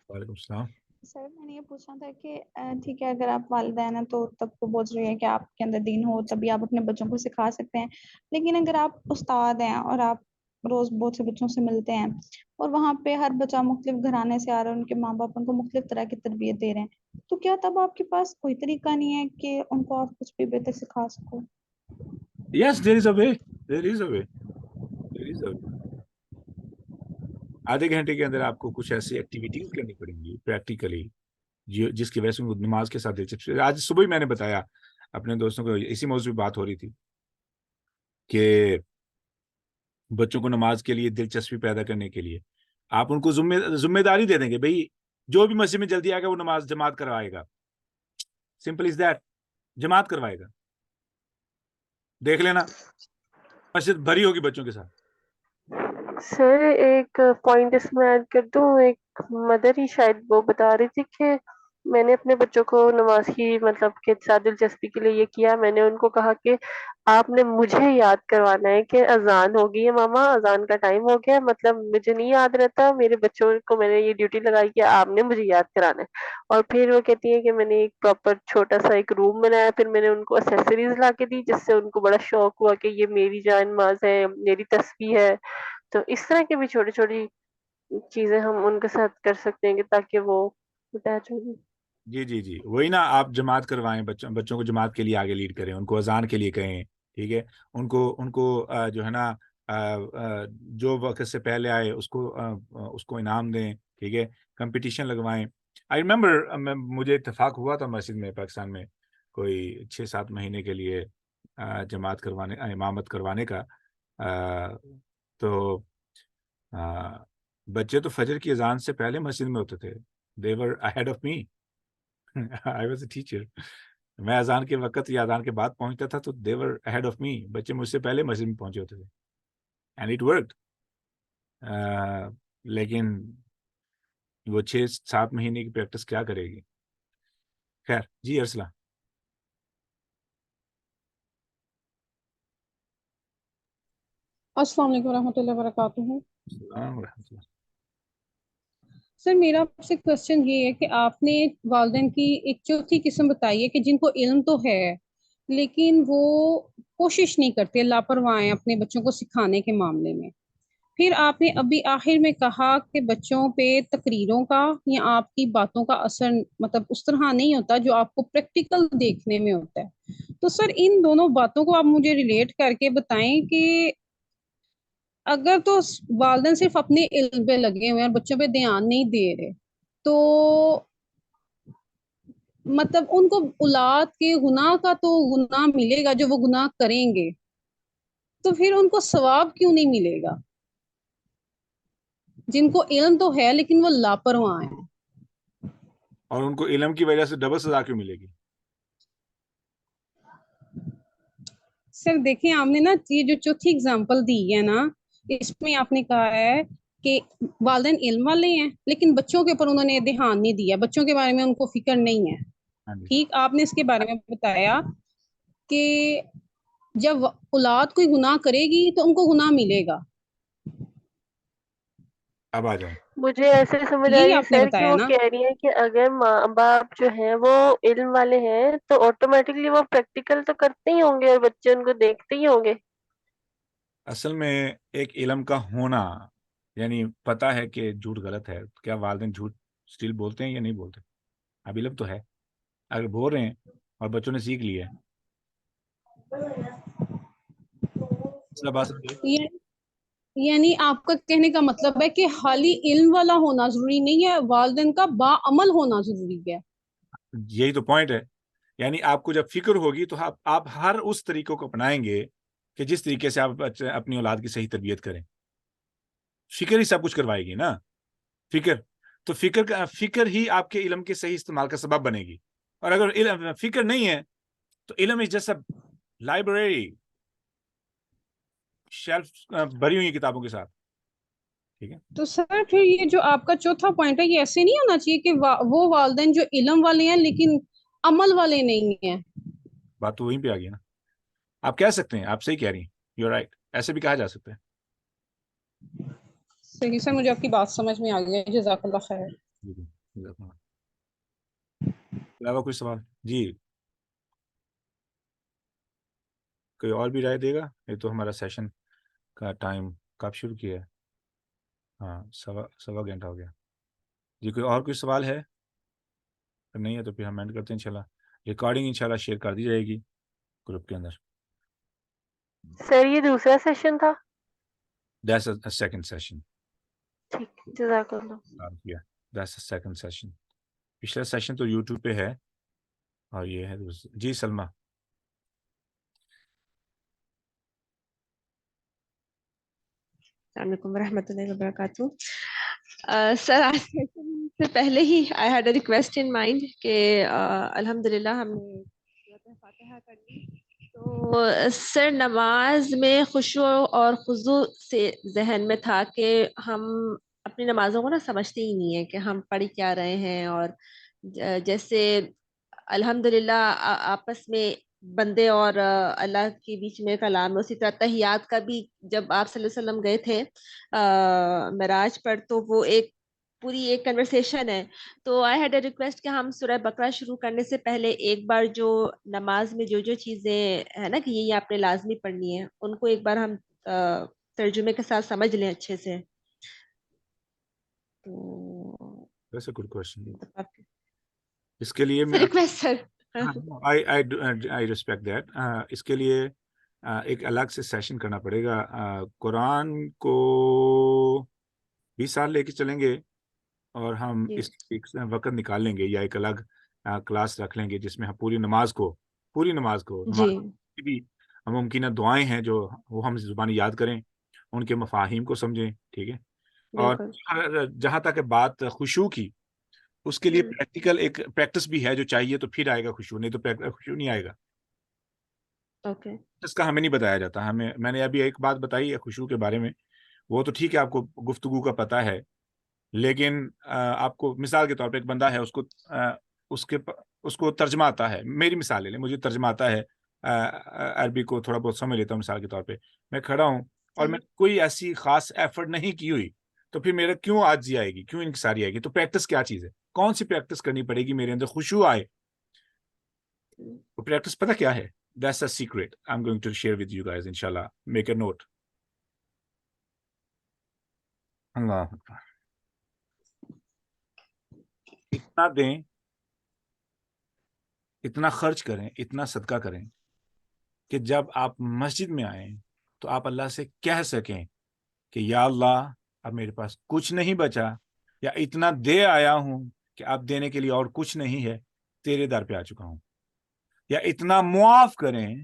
Speaker 1: وعلیکم السلام.
Speaker 3: سر میں نے یہ پوچھنا تھا کہ ٹھیک ہے اگر آپ والدین ہیں تو تب تو بول رہی ہے کہ آپ کے اندر دین ہو تبھی آپ اپنے بچوں کو سکھا سکتے ہیں، لیکن اگر آپ استاد ہیں اور آپ روز بہت سے بچوں سے ملتے ہیں اور وہاں پہ ہر بچہ مختلف گھرانے سے آ رہا ہے، ان کے ماں باپ ان کو مختلف طرح کی تربیت دے رہے ہیں، تو کیا تب آپ کے پاس کوئی طریقہ نہیں ہے کہ ان کو آپ کچھ بھی بہتر سکھا سکو؟
Speaker 1: Yes, there is a way. There is a way. There is a way. آدھے گھنٹے کے اندر آپ کو کچھ ایسی ایکٹیویٹیز کرنی پڑیں گی پریکٹیکلی جس کی وجہ سے نماز کے ساتھ دلچسپی. آج صبح ہی میں نے بتایا اپنے دوستوں کو، اسی موضوع پہ بات ہو رہی تھی کہ بچوں کو نماز کے لیے دلچسپی پیدا کرنے کے لیے آپ ان کو ذمہ داری دے دیں گے، بھائی جو بھی مسجد میں جلدی آئے گا وہ نماز جماعت کروائے گا. Simple is that. جماعت کروائے گا. دیکھ لینا مسجد بھری ہوگی بچوں کے ساتھ.
Speaker 2: سر ایک پوائنٹ اس میں ایڈ کر دوں، ایک مدر ہی شاید وہ بتا رہی تھی کہ
Speaker 7: میں نے اپنے بچوں کو نماز کی مطلب کے ساتھ دلچسپی کے لیے یہ کیا، میں نے ان کو کہا کہ آپ نے مجھے یاد کروانا ہے کہ اذان ہو گئی ہے ماما، اذان کا ٹائم ہو گیا، مطلب مجھے نہیں یاد رہتا، میرے بچوں کو میں نے یہ ڈیوٹی لگائی کہ آپ نے مجھے یاد کرانا ہے۔ اور پھر وہ کہتی ہیں کہ میں نے ایک پراپر چھوٹا سا ایک روم بنایا، پھر میں نے ان کو اسیسریز لا کے دی جس سے ان کو بڑا شوق ہوا کہ یہ میری جان ماز ہے، میری تسبیح ہے۔ تو اس طرح کی بھی چھوٹی چھوٹی چیزیں ہم ان کے ساتھ کر سکتے ہیں کہ تاکہ وہ اٹیچ ہو جائیں۔
Speaker 1: جی جی جی، وہی نا، آپ جماعت کروائیں، بچوں کو جماعت کے لیے آگے لیڈ کریں، ان کو اذان کے لیے کہیں، ٹھیک ہے، ان کو جو ہے نا جو وقت سے پہلے آئے اس کو انعام دیں، ٹھیک ہے، کمپٹیشن لگوائیں۔ آئی ریمبر مجھے اتفاق ہوا تھا مسجد میں پاکستان میں کوئی 6-7 مہینے کے لیے جماعت کروانے، امامت کروانے کا، تو بچے تو فجر کی اذان سے پہلے مسجد میں ہوتے تھے. They were ahead of me. I was a teacher. میں اذان کے وقت یا اذان کے بعد پہنچتا تھا تو they were ahead of me. بچے مجھ سے پہلے مسجد میں پہنچے ہوتے تھے. And it worked. لیکن وہ 6-7 مہینے کی پریکٹس کیا کرے گی؟ خیر جی ارسلہ.
Speaker 6: السلام علیکم ورحمۃ اللہ وبرکاتہ۔
Speaker 1: السلام ورحمۃ اللہ.
Speaker 6: سر میرا آپ سے کوشچن یہ ہے کہ آپ نے والدین کی ایک چوتھی قسم بتائی ہے کہ جن کو علم تو ہے لیکن وہ کوشش نہیں کرتے، لاپرواہ ہیں اپنے بچوں کو سکھانے کے معاملے میں۔ پھر آپ نے ابھی آخر میں کہا کہ بچوں پہ تقریروں کا یا آپ کی باتوں کا اثر مطلب اس طرح نہیں ہوتا جو آپ کو پریکٹیکل دیکھنے میں ہوتا ہے۔ تو سر ان دونوں باتوں کو آپ مجھے ریلیٹ کر کے بتائیں کہ اگر تو والدین صرف اپنے علم پہ لگے ہوئے ہیں اور بچوں پہ دھیان نہیں دے رہے تو مطلب ان کو اولاد کے گناہ کا تو گناہ ملے گا جو وہ گناہ کریں گے، تو پھر ان کو ثواب کیوں نہیں ملے گا جن کو علم تو ہے لیکن وہ لاپرواہ ہیں؟
Speaker 1: اور ان کو علم کی وجہ سے ڈبل سزا کیوں ملے گی؟
Speaker 6: سر دیکھیں آپ نے نا یہ جو چوتھی اگزامپل دی ہے نا، اس میں آپ نے کہا ہے کہ والدین علم والے ہیں لیکن بچوں کے اوپر انہوں نے دھیان نہیں دیا، بچوں کے بارے میں ان کو فکر نہیں ہے۔
Speaker 1: ہاں جی.
Speaker 6: ٹھیک، آپ نے اس کے بارے میں بتایا کہ جب اولاد کوئی گناہ کرے گی تو ان کو گناہ ملے گا۔
Speaker 1: اب آ جائیں.
Speaker 7: مجھے ایسے سمجھ آ
Speaker 6: یہی
Speaker 7: رہی ہے
Speaker 6: آپ نے
Speaker 7: سر کہ
Speaker 6: بتایا
Speaker 7: وہ
Speaker 6: نا۔
Speaker 7: کہہ رہی ہیں کہ اگر ماں باپ جو ہیں وہ علم والے ہیں تو آٹومیٹکلی وہ پریکٹیکل تو کرتے ہی ہوں گے اور بچے ان کو دیکھتے ہی ہوں گے۔
Speaker 1: اصل میں ایک علم کا ہونا یعنی پتا ہے کہ جھوٹ غلط ہے، کیا والدین جھوٹ اسٹل بولتے ہیں یا نہیں بولتے؟ اب علم تو ہے، اگر بول رہے ہیں اور بچوں نے سیکھ لیا ہے.
Speaker 6: یعنی آپ کا کہنے کا مطلب ہے کہ خالی علم والا ہونا ضروری نہیں ہے، والدین کا باعمل ہونا ضروری ہے۔
Speaker 1: یہی تو پوائنٹ ہے. یعنی آپ کو جب فکر ہوگی تو آپ ہر اس طریقوں کو اپنائیں گے کہ جس طریقے سے آپ اپنی اولاد کی صحیح تربیت کریں. فکر ہی سب کچھ کروائے گی نا. فکر ہی آپ کے علم کے صحیح استعمال کا سبب بنے گی. اور اگر فکر نہیں ہے تو علم از جسٹ لائبریری، شیلف بھری ہوئی کتابوں کے ساتھ. ٹھیک ہے.
Speaker 6: تو سر پھر یہ جو آپ کا چوتھا پوائنٹ ہے یہ ایسے نہیں ہونا چاہیے کہ وہ والدین جو علم والے ہیں لیکن عمل والے نہیں ہیں۔
Speaker 1: بات تو وہیں پہ آ گئی نا. آپ کہہ سکتے ہیں، آپ صحیح کہہ رہی ہیں، یو رائٹ، ایسے بھی کہا جا سکتا ہے.
Speaker 6: صحیح سر، مجھے آپ کی بات سمجھ میں آ گئی، جزاک اللہ خیر۔
Speaker 1: علاوہ کوئی سوال؟ جی کوئی اور بھی رائے دے گا؟ یہ تو ہمارا سیشن کا ٹائم کب شروع کیا ہے؟ ہاں، سوا گھنٹہ ہو گیا. جی کوئی اور کوئی سوال ہے؟ اگر نہیں ہے تو پھر ہم اینڈ کرتے ہیں. انشاءاللہ ریکارڈنگ انشاءاللہ شیئر کر دی جائے گی گروپ کے اندر.
Speaker 7: سر یہ دوسرا سیشن تھا؟
Speaker 1: That's a second session.
Speaker 7: ٹھیک، جزاک اللہ۔
Speaker 1: That's a second session. پچھلا سیشن تو یوٹیوب پہ ہے اور یہ ہے جی سلمہ.
Speaker 8: السلام علیکم ورحمۃ اللہ وبرکاتہ۔ سر آج سے پہلے ہی I had a request in mind کہ الحمدللہ ہم نے سورۃ فاتحہ کر لی، تو سر نماز میں خشوع اور خضوع سے ذہن میں تھا کہ ہم اپنی نمازوں کو نا سمجھتے ہی نہیں ہیں کہ ہم پڑھ کیا رہے ہیں اور جیسے الحمدللہ آپس میں بندے اور اللہ کے بیچ میں کلام ہے. اسی طرح تحیات کا بھی جب آپ صلی اللہ علیہ وسلم گئے تھے معراج پر تو وہ پوری ایک کنورسیشن ہے. تو آئی ہیڈ اے ریکویسٹ کہ ہم سورہ بقرہ شروع کرنے سے پہلے ایک بار جو نماز میں جو چیزیں ہے نا کہ یہ آپ نے لازمی پڑھنی ہے ان کو ایک بار ہم ترجمے کے ساتھ سمجھ لیں اچھے سے. تو
Speaker 1: That's a good question.
Speaker 8: آپ
Speaker 1: اس کے لیے میں
Speaker 8: request sir.
Speaker 1: I respect that. اس کے لیے ایک الگ سے سیشن کرنا پڑے گا. قرآن کو 20 سال لے کے چلیں گے اور ہم
Speaker 8: جی
Speaker 1: اس ایک وقت نکال لیں گے یا ایک الگ کلاس رکھ لیں گے جس میں ہم پوری نماز کو
Speaker 8: جی
Speaker 1: کی بھی ممکنہ دعائیں ہیں جو وہ ہم زبانی یاد کریں, ان کے مفاہیم کو سمجھیں. ٹھیک ہے. اور
Speaker 8: بالکل.
Speaker 1: جہاں تک بات خشوع کی, اس کے لیے
Speaker 8: ہم،
Speaker 1: پریکٹیکل ایک پریکٹس بھی ہے جو چاہیے تو پھر آئے گا خشوع, نہیں تو خشوع نہیں آئے گا.
Speaker 8: اوکے.
Speaker 1: اس کا ہمیں نہیں بتایا جاتا. میں نے ابھی ایک بات بتائی ہے خشوع کے بارے میں, وہ تو ٹھیک ہے آپ کو گفتگو کا پتہ ہے, لیکن آپ کو مثال کے طور پہ ایک بندہ ہے اس کو ترجمہ آتا ہے. میری مثال لے لیں, مجھے ترجمہ آتا ہے عربی کو تھوڑا بہت سمجھ لیتا ہوں. مثال کے طور پہ میں کھڑا ہوں اور میں کوئی ایسی خاص ایفرٹ نہیں کی ہوئی, تو پھر میرا کیوں عاجزی آئے گی, کیوں انکساری آئے گی؟ تو پریکٹس کیا چیز ہے, کون سی پریکٹس کرنی پڑے گی میرے اندر خشوع آئے؟ پریکٹس پتہ کیا ہے؟ That's a secret. I'm going to share with you guys, inshallah. Make a note. اللہ اکبر. اتنا دیں, اتنا خرچ کریں, اتنا صدقہ کریں کہ جب آپ مسجد میں آئیں تو آپ اللہ سے کہہ سکیں کہ یا اللہ اب میرے پاس کچھ نہیں بچا, یا اتنا دے آیا ہوں کہ اب دینے کے لیے اور کچھ نہیں ہے, تیرے در پہ آ چکا ہوں. یا اتنا معاف کریں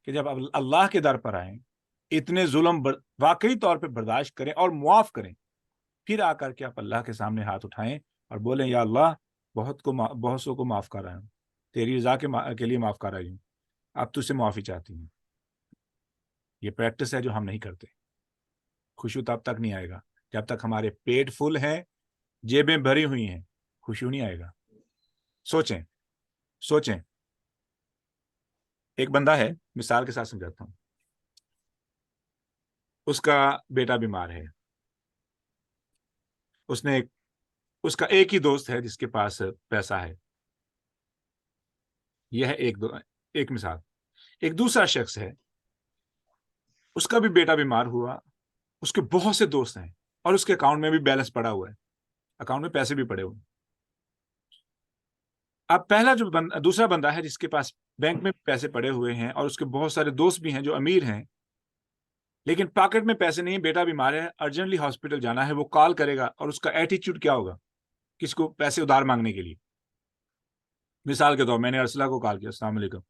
Speaker 1: کہ جب اللہ کے در پر آئیں اتنے ظلم واقعی طور پہ برداشت کریں اور معاف کریں, پھر آ کر کے آپ اللہ کے سامنے ہاتھ اٹھائیں اور بولیں یا اللہ بہت سو کو معاف کر رہا ہوں, تیری رضا کے لیے معاف کر رہی ہوں, اب تجھ سے معافی چاہتی ہوں. یہ پریکٹس ہے جو ہم نہیں کرتے. خشوع تب تک نہیں آئے گا جب تک ہمارے پیٹ فل ہیں, جیبیں بھری ہوئی ہیں, خشوع نہیں آئے گا. سوچیں ایک بندہ ہے, مثال کے ساتھ سمجھاتا ہوں. اس کا بیٹا بیمار ہے, اس کا ایک ہی دوست ہے جس کے پاس پیسہ ہے. یہ ہے ایک مثال. ایک دوسرا شخص ہے, اس کا بھی بیٹا بیمار ہوا, اس کے بہت سے دوست ہیں اور اس کے اکاؤنٹ میں بھی بیلنس پڑا ہوا ہے, اکاؤنٹ میں پیسے بھی پڑے ہوئے ہیں. اب پہلا جو دوسرا بندہ ہے جس کے پاس بینک میں پیسے پڑے ہوئے ہیں اور اس کے بہت سارے دوست بھی ہیں جو امیر ہیں, لیکن پاکٹ میں پیسے نہیں, بیٹا بیمار ہے, ارجنٹلی ہاسپٹل جانا ہے, وہ کال کرے گا اور اس کا ایٹیچیوڈ کیا ہوگا کس کو پیسے ادھار مانگنے کے لیے؟ مثال کے طور میں نے ارسلہ کو کال کیا, السلام علیکم,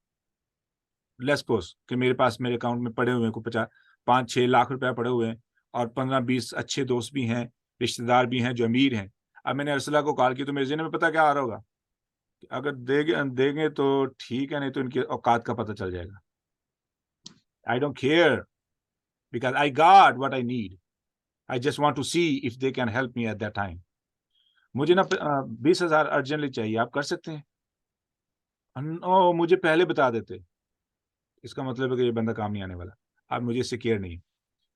Speaker 1: لیٹس سپوز کہ میرے پاس میرے اکاؤنٹ میں پڑے ہوئے ہیں 5-6 لاکھ روپے پڑے ہوئے ہیں اور 15-20 اچھے دوست بھی ہیں, رشتہ دار بھی ہیں جو امیر ہیں. اب میں نے ارسلہ کو کال کی تو میرے ذہن میں پتہ کیا آ رہا ہوگا, اگر دیں گے تو ٹھیک ہے, نہیں تو ان کی اوقات کا پتہ چل جائے گا. I don't care because I got what I need. I just want to see if they can help me at that time. مجھے نا 20,000 ارجنٹلی چاہیے, آپ کر سکتے ہیں؟ مجھے پہلے بتا دیتے, اس کا مطلب ہے کہ یہ بندہ کام نہیں آنے والا. اب مجھے اس سے کیئر نہیں,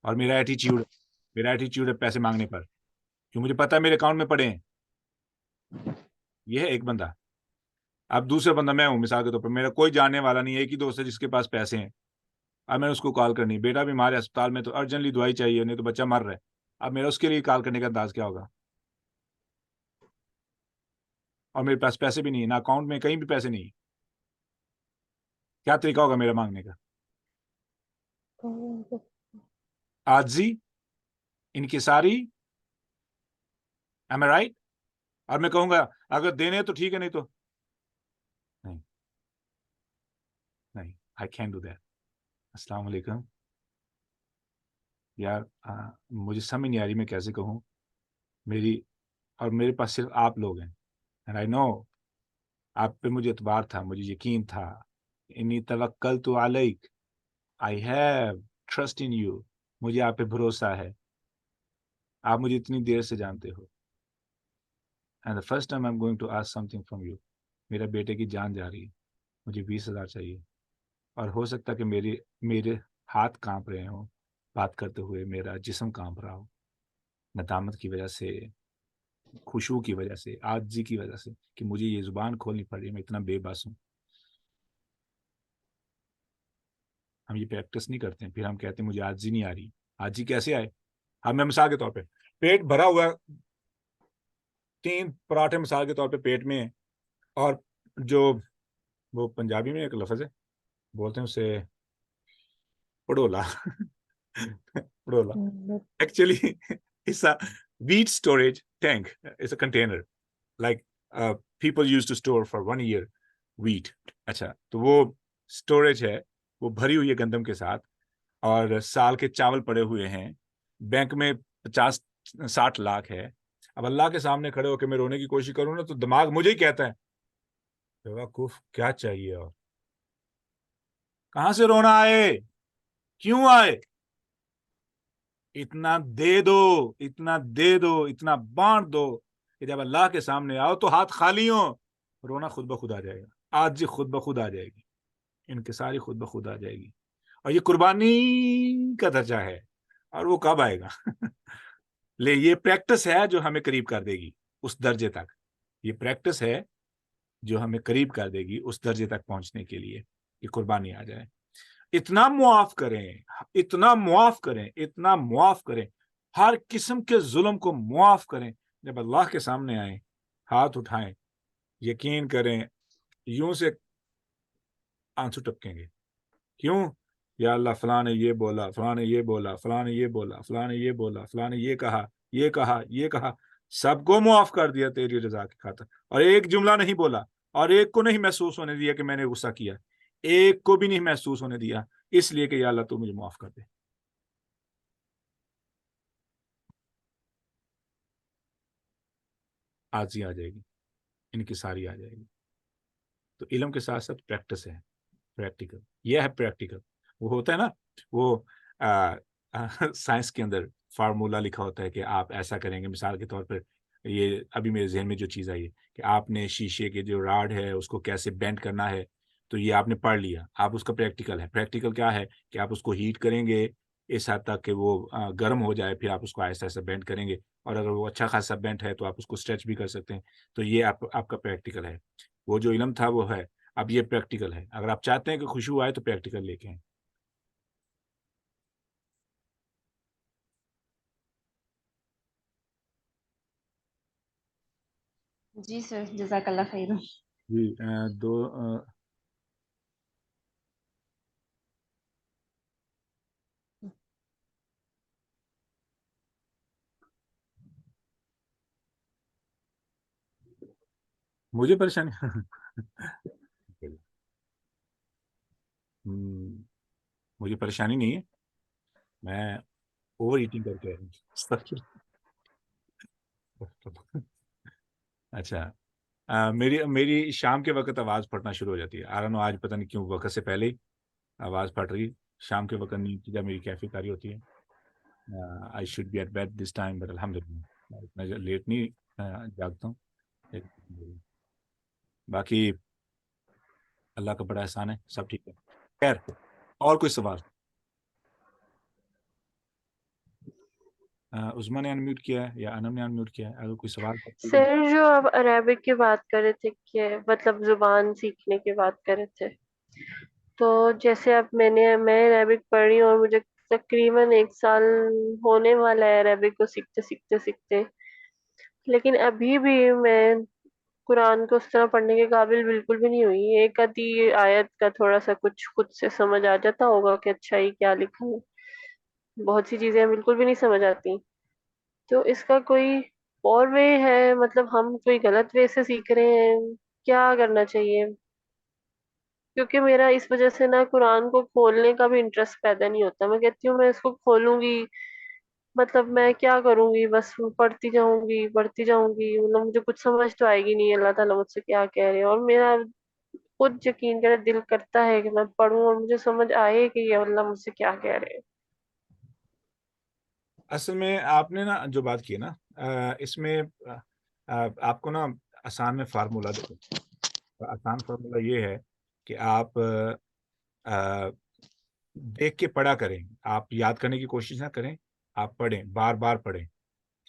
Speaker 1: اور میرا ایٹیچیوڈ ہے پیسے مانگنے پر, کہ مجھے پتا ہے میرے اکاؤنٹ میں پڑے ہیں. یہ ہے ایک بندہ. اب دوسرا بندہ میں ہوں, مثال کے طور پر میرا کوئی جاننے والا نہیں, ایک ہی دوست ہے جس کے پاس پیسے ہیں. اب میں نے اس کو کال کرنی, بیٹا بیمار ہے اسپتال میں تو ارجنٹلی دوائی چاہیے, نہیں تو بچہ مر رہا ہے. اب میرا اس کے لیے کال کرنے کا انداز کیا ہوگا؟ اور میرے پاس پیسے بھی نہیں, نہ اکاؤنٹ میں کہیں بھی پیسے نہیں. کیا طریقہ ہوگا میرا مانگنے کا؟ عاجزی, انکساری, am I right؟ اور میں کہوں گا اگر دینے تو ٹھیک ہے, نہیں تو نہیں. I can't do that. السلام علیکم یار, مجھے سمجھ نہیں آ رہی میں کیسے کہوں, میرے پاس صرف آپ لوگ ہیں, and I know آپ پہ مجھے اعتبار تھا, مجھے یقین تھا. انی توکلت علیک, I have trust in you. مجھے آپ پہ بھروسہ ہے, آپ مجھے اتنی دیر سے جانتے ہو, and the first time I am going to ask something from you. میرا بیٹے کی جان جا رہی ہے, مجھے 20,000 چاہیے, اور ہو سکتا ہے کہ میرے ہاتھ کانپ رہے ہوں بات کرتے ہوئے, میرا جسم کانپ رہا ہو ندامت کی وجہ سے, خشوع کی وجہ سے, عاجزی کی وجہ سے, کہ مجھے یہ زبان کھولنی پڑ رہی ہے, میں اتنا بے بس ہوں. ہم یہ پریکٹس نہیں کرتے ہیں, پھر ہم کہتے ہیں مجھے عاجزی نہیں آ رہی. عاجزی کیسے آئے؟ اب میں مثال کے طور پہ, پیٹ بھرا ہوا ہے, 3 پراٹھے مثال کے طور پہ پیٹ میں ہیں, اور جو وہ پنجابی میں ایک لفظ ہے بولتے ہیں اسے پڑولا. پڑولا actually it's a wheat storage tank. It's a container like people used to store for 1 year wheat. اچھا, تو وہ اسٹوریج ہے, وہ بھری ہوئی ہے گندم کے ساتھ, اور سال کے چاول پڑے ہوئے ہیں, بینک میں 50-60 لاکھ ہے. اب اللہ کے سامنے کھڑے ہو کے میں رونے کی کوشش کروں نا, تو دماغ مجھے ہی کہتا ہے بیوقوف کیا چاہیے, اور کہاں سے رونا آئے, کیوں آئے, اتنا دے دو, اتنا دے دو, اتنا بانٹ دو کہ جب اللہ کے سامنے آؤ تو ہاتھ خالی ہوں. رونا خود بخود آ جائے گا, آج خود بخود آ جائے گی, انکساری خود بخود آ جائے گی. اور یہ قربانی کا درجہ ہے, اور وہ کب آئے گا؟ لے, یہ پریکٹس ہے جو ہمیں قریب کر دے گی اس درجے تک. یہ پریکٹس ہے جو ہمیں قریب کر دے گی اس درجے تک پہنچنے کے لیے کہ قربانی آ جائے. اتنا معاف کریں, اتنا معاف کریں, اتنا معاف کریں, ہر قسم کے ظلم کو معاف کریں. جب اللہ کے سامنے آئیں, ہاتھ اٹھائیں, یقین کریں یوں سے آنسو ٹپکیں گے. کیوں؟ یا اللہ فلاں نے یہ بولا, فلاں نے یہ بولا, فلاں نے یہ بولا, فلاں نے یہ بولا, فلاں نے یہ کہا, یہ کہا, یہ کہا, سب کو معاف کر دیا تیری رضا کی خاطر, اور ایک جملہ نہیں بولا, اور ایک کو نہیں محسوس ہونے دیا کہ میں نے غصہ کیا, ایک کو بھی نہیں محسوس ہونے دیا, اس لیے کہ یا اللہ تو مجھے معاف کر دے. عاجزی آ جائے گی, انکساری آ جائے گی. تو علم کے ساتھ ساتھ پریکٹس ہے, پریکٹیکل, یہ ہے پریکٹیکل. وہ ہوتا ہے نا, وہ سائنس کے اندر فارمولا لکھا ہوتا ہے کہ آپ ایسا کریں گے. مثال کے طور پر یہ ابھی میرے ذہن میں جو چیز آئی ہے کہ آپ نے شیشے کے جو راڈ ہے اس کو کیسے بینڈ کرنا ہے, تو یہ آپ نے پڑھ لیا, آپ اس کا پریکٹیکل ہے. پریکٹیکل کیا ہے کہ آپ اس کو ہیٹ کریں گے اس حد تک کہ وہ گرم ہو جائے, پھر آپ اس کو آہستہ آہستہ بینڈ کریں گے, اور اگر وہ اچھا خاصا بینڈ ہے تو آپ اس کو اسٹریچ بھی کر سکتے ہیں. تو یہ آپ کا پریکٹیکل ہے. وہ جو علم تھا وہ ہے, اب یہ پریکٹیکل ہے. اگر آپ چاہتے ہیں کہ خشوع آئے تو پریکٹیکل لے کے آئیں.
Speaker 8: جی سر, جزاک اللہ خیر.
Speaker 1: جی دو مجھے پریشانی مجھے پریشانی نہیں ہے, میں اوور ایٹنگ کر کے اچھا, میری شام کے وقت آواز پھٹنا شروع ہو جاتی ہے. آرانو آج پتہ نہیں کیوں وقت سے پہلے ہی آواز پھٹ رہی. شام کے وقت نیند کی جب میری کیفی کاری ہوتی ہے, I should be at bed this time, but الحمد للہ اتنا لیٹ نہیں جاگتا ہوں. باقی اللہ کا بڑا احسان ہے, سب ٹھیک ہے. خیر, اور کوئی سوال؟ عثمان نے انمیوٹ کیا ہے یا انم نے انمیوٹ کیا ہے, اگر کوئی سوال
Speaker 7: سر جو آپ عربک کی بات کر رہے تھے کہ مطلب زبان سیکھنے کی بات کر رہے تھے, تو جیسے اب میں عربک پڑھ رہی ہوں اور مجھے تقریباً 1 سال ہونے والا ہے عربک کو سیکھتے, لیکن ابھی بھی میں قرآن کو اس طرح پڑھنے کے قابل بالکل بھی نہیں ہوئی. ایک آدھی آیت کا تھوڑا سا کچھ خود سے سمجھ آ جاتا ہوگا کہ اچھا یہ کیا لکھا ہے, بہت سی چیزیں بالکل بھی نہیں سمجھ آتی. تو اس کا کوئی اور وے ہے, مطلب ہم کوئی غلط وے سے سیکھ رہے ہیں, کیا کرنا چاہیے؟ کیونکہ میرا اس وجہ سے نا قرآن کو کھولنے کا بھی انٹرسٹ پیدا نہیں ہوتا. میں کہتی ہوں میں اس کو کھولوں گی, مطلب میں کیا کروں گی, بس پڑھتی جاؤں گی, مطلب مجھے کچھ سمجھ تو آئے گی نہیں اللہ تعالیٰ مجھ سے کیا کہہ رہے ہیں. اور میرا خود یقین کرے دل کرتا ہے کہ میں پڑھوں اور مجھے سمجھ آئے کہ یہ اللہ مجھ سے کیا کہہ رہے ہیں.
Speaker 1: اصل میں آپ نے نا جو بات کی نا, اس میں آپ کو نا آسان میں فارمولا دیکھو. آسان فارمولا یہ ہے کہ آپ دیکھ کے پڑھا کریں. آپ یاد کرنے کی کوشش نہ کریں, آپ پڑھیں, بار بار پڑھیں.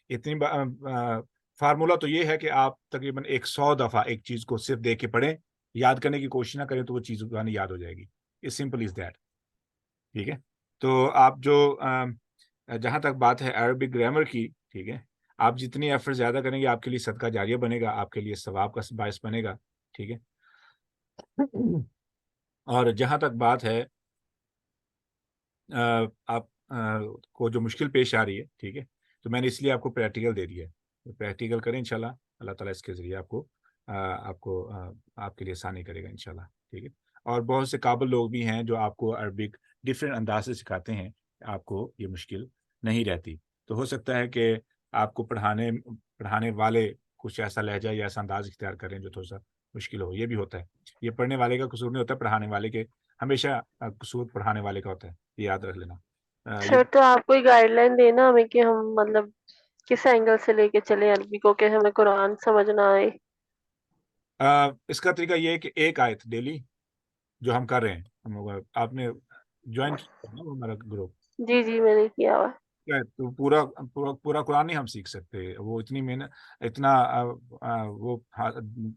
Speaker 1: اتنی فارمولا تو یہ ہے کہ آپ تقریباً 100 دفعہ ایک چیز کو صرف دیکھ کے پڑھیں, یاد کرنے کی کوشش نہ کریں تو وہ چیز یاد ہو جائے گی. اس سمپل از دیٹ. ٹھیک ہے. تو آپ جو جہاں تک بات ہے عربک گرامر کی, ٹھیک ہے, آپ جتنی ایفرٹ زیادہ کریں گے آپ کے لیے صدقہ جاریہ بنے گا, آپ کے لیے ثواب کا باعث بنے گا. ٹھیک ہے. اور جہاں تک بات ہے آپ کو جو مشکل پیش آ رہی ہے, ٹھیک ہے, تو میں نے اس لیے آپ کو پریکٹیکل دے دیا ہے. پریکٹیکل کریں انشاءاللہ, اللہ تعالیٰ اس کے ذریعے آپ کے لیے آسانی کرے گا انشاءاللہ. ٹھیک ہے. اور بہت سے قابل لوگ بھی ہیں جو آپ کو عربک ڈفرینٹ انداز سے سکھاتے ہیں, آپ کو یہ مشکل نہیں رہتی. تو ہو سکتا ہے کہ آپ کو پڑھانے والے کچھ ایسا لہجہ یا ایسا انداز اختیار کریں جو تھوڑا سا مشکل ہو. یہ بھی ہوتا ہے. یہ پڑھنے والے کا قصور نہیں ہوتا, پڑھانے والے کے ہمیشہ قصور پڑھانے والے کا ہوتا ہے. یہ یاد رکھ لینا.
Speaker 7: سر تو آپ کوئی گائیڈ لائن دینا ہمیں کہ ہم مطلب کس اینگل سے لے کے چلے عربی کو کہ ہمیں قرآن سمجھنا آئے.
Speaker 1: اس کا طریقہ یہ ہے کہ ایک آیت ڈیلی جو ہم کر رہے ہیں, آپ نے جوائن کیا نا ہمارا گروپ,
Speaker 7: جی جی میں نے کیا ہوا.
Speaker 1: تو پورا قرآن نہیں ہم سیکھ سکتے. وہ اتنی محنت, اتنا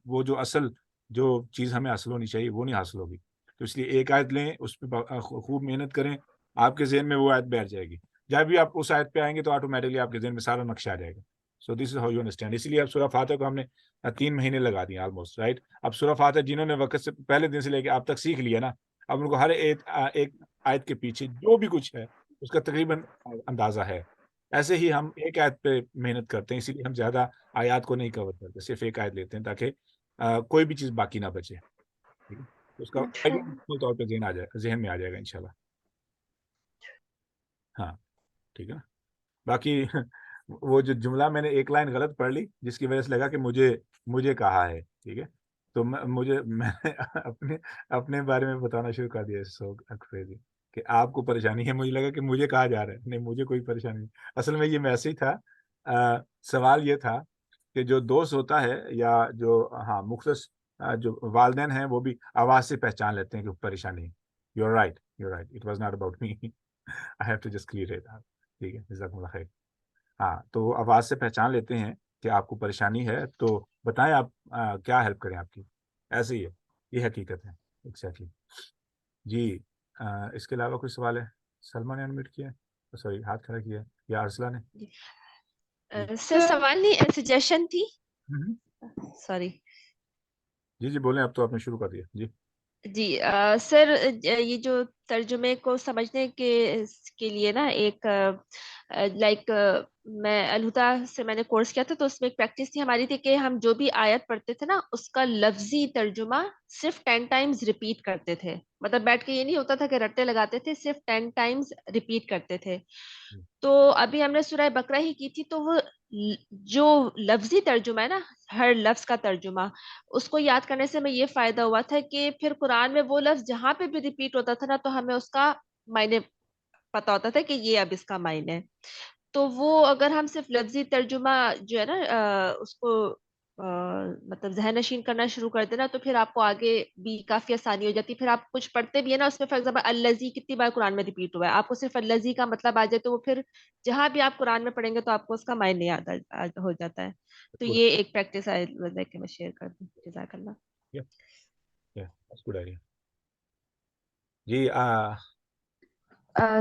Speaker 1: وہ جو اصل جو چیز ہمیں حاصل ہونی چاہیے وہ نہیں حاصل ہوگی. تو اس لیے ایک آیت لیں, اس پہ خوب محنت کریں, آپ کے ذہن میں وہ آیت بیٹھ جائے گی. جب بھی آپ اس آیت پہ آئیں گے تو آٹومیٹکلی آپ کے ذہن میں سارا نقشہ آ جائے گا. سو دس از ہاؤ یو انڈرسٹینڈ. اسی لیے اب سورہ فاتحہ کو ہم نے 3 مہینے لگا دیے آلموسٹ, رائٹ. اب سورہ فاتحہ جنہوں نے وقت سے پہلے دن سے لے کے آپ تک سیکھ لیا نا, اب ان کو ہر ایک آیت کے پیچھے جو بھی کچھ ہے اس کا تقریباً اندازہ ہے. ایسے ہی ہم ایک آیت پہ محنت کرتے ہیں, اسی لیے ہم زیادہ آیات کو نہیں کور کرتے, صرف ایک آیت لیتے ہیں تاکہ کوئی بھی چیز باقی نہ بچے. ٹھیک ہے. اس کا مکمل طور پہ ذہن میں آ جائے گا انشاءاللہ. ہاں ٹھیک ہے نا. باقی وہ جو جملہ میں نے ایک لائن غلط پڑھ لی جس کی وجہ سے لگا کہ مجھے کہا ہے, ٹھیک ہے, تو میں نے اپنے بارے میں بتانا شروع کر دیا کہ آپ کو پریشانی ہے. مجھے لگا کہ مجھے کہا جا رہا ہے, نہیں مجھے کوئی پریشانی نہیں. اصل میں یہ میسج تھا, سوال یہ تھا کہ جو دوست ہوتا ہے یا جو مختص جو والدین ہیں وہ بھی آواز سے پہچان لیتے ہیں کہ پریشانی. You are right, it was not about me, I have to just clear it. ٹھیک ہے, جزاکم اللہ خیر. ہاں, تو وہ آواز سے پہچان لیتے ہیں کہ آپ کو پریشانی ہے, تو بتائیں آپ کیا ہیلپ کریں آپ کی. ایسے ہی ہے, یہ حقیقت ہے ایگزیکٹلی. جی اس کے علاوہ کوئی سوال ہے؟ سلمہ نے انمیوٹ کیا ہے, سوری ہاتھ کھڑا کیا ہے, یا ارسلہ نے؟
Speaker 8: سر سوال نہیں, سجیشن تھی. سوری.
Speaker 1: جی بولیں, اب تو آپ نے شروع کر دیا. جی
Speaker 8: سر یہ جو ترجمے کو سمجھنے کے لیے نا ایک لائک میں الہدا سے میں نے کورس کیا تھا, تو اس میں ایک پریکٹس تھی ہماری تھی کہ ہم جو بھی آیت پڑھتے تھے نا اس کا لفظی ترجمہ صرف 10 ٹائمز ریپیٹ کرتے تھے. مطلب بیٹھ کے یہ نہیں ہوتا تھا کہ رٹے لگاتے تھے, صرف 10 ٹائمز ریپیٹ کرتے تھے. تو ابھی ہم نے سورہ بقرہ ہی کی تھی, تو وہ جو لفظی ترجمہ ہے نا, ہر لفظ کا ترجمہ, اس کو یاد کرنے سے ہمیں یہ فائدہ ہوا تھا کہ پھر قرآن میں وہ لفظ جہاں پہ بھی ریپیٹ ہوتا تھا نا تو ہمیں اس کا معنی پتا ہوتا تھا کہ یہ اب اس کا معنی ہے. تو وہ اگر ہم صرف لفظی ترجمہ جو ہے نا اس کو مطلب ذہن نشین کرنا شروع کر دینا, تو پھر آپ کو آگے بھی کافی آسانی ہو جاتی. پھر آپ کچھ پڑھتے بھی ہے نا, اس میں فار ایگزامپل الذی کتنی بار قرآن میں ریپیٹ ہوا ہے, آپ کو صرف الذی کا مطلب آ جائے تو وہ پھر جہاں بھی آپ قرآن میں پڑھیں گے تو آپ کو اس کا معنی یاد ہو جاتا ہے. تو یہ ایک پریکٹس ہے کہ میں شیئر کر دوں. جزاک اللہ.
Speaker 1: جی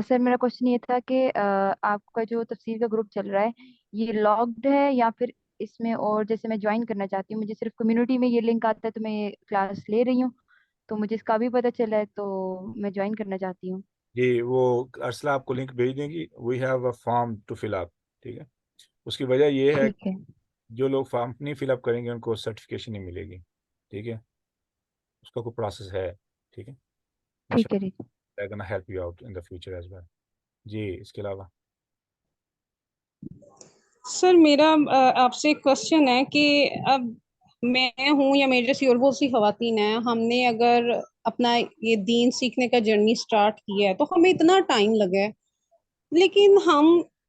Speaker 5: سر میرا کوشچن یہ تھا کہ آپ کا جو تفسیر کا گروپ چل رہا ہے یہ لاگڈ ہے یا پھر اس میں, اور جیسے میں جوائن کرنا چاہتی ہوں, مجھے صرف کمیونٹی میں یہ لنک آتا ہے تو میں کلاس لے رہی ہوں, تو مجھے اس کا بھی پتہ چلا ہے تو میں جوائن کرنا چاہتی ہوں.
Speaker 1: جی وہ ارسلہ آپ کو لنک بھیج دیں گی. We have a form to fill up, ٹھیک ہے. اس کی وجہ یہ ہے کہ جو لوگ فارم نہیں فل اپ کریں گے ان کو سرٹیفکیشن نہیں ملے گی, ٹھیک ہے. اس کا کوئی پروسیس ہے, ٹھیک ہے.
Speaker 5: ٹھیک ہے.
Speaker 1: I'm gonna help you out in the future as well. جی اس کے علاوہ
Speaker 6: سر میرا آپ سے ایک کوشچن ہے کہ اب میں ہوں یا میرے جیسی اور بہت سی خواتین ہیں, ہم نے اگر اپنا یہ دین سیکھنے کا جرنی سٹارٹ کیا ہے تو ہمیں اتنا ٹائم لگا ہے, لیکن ہم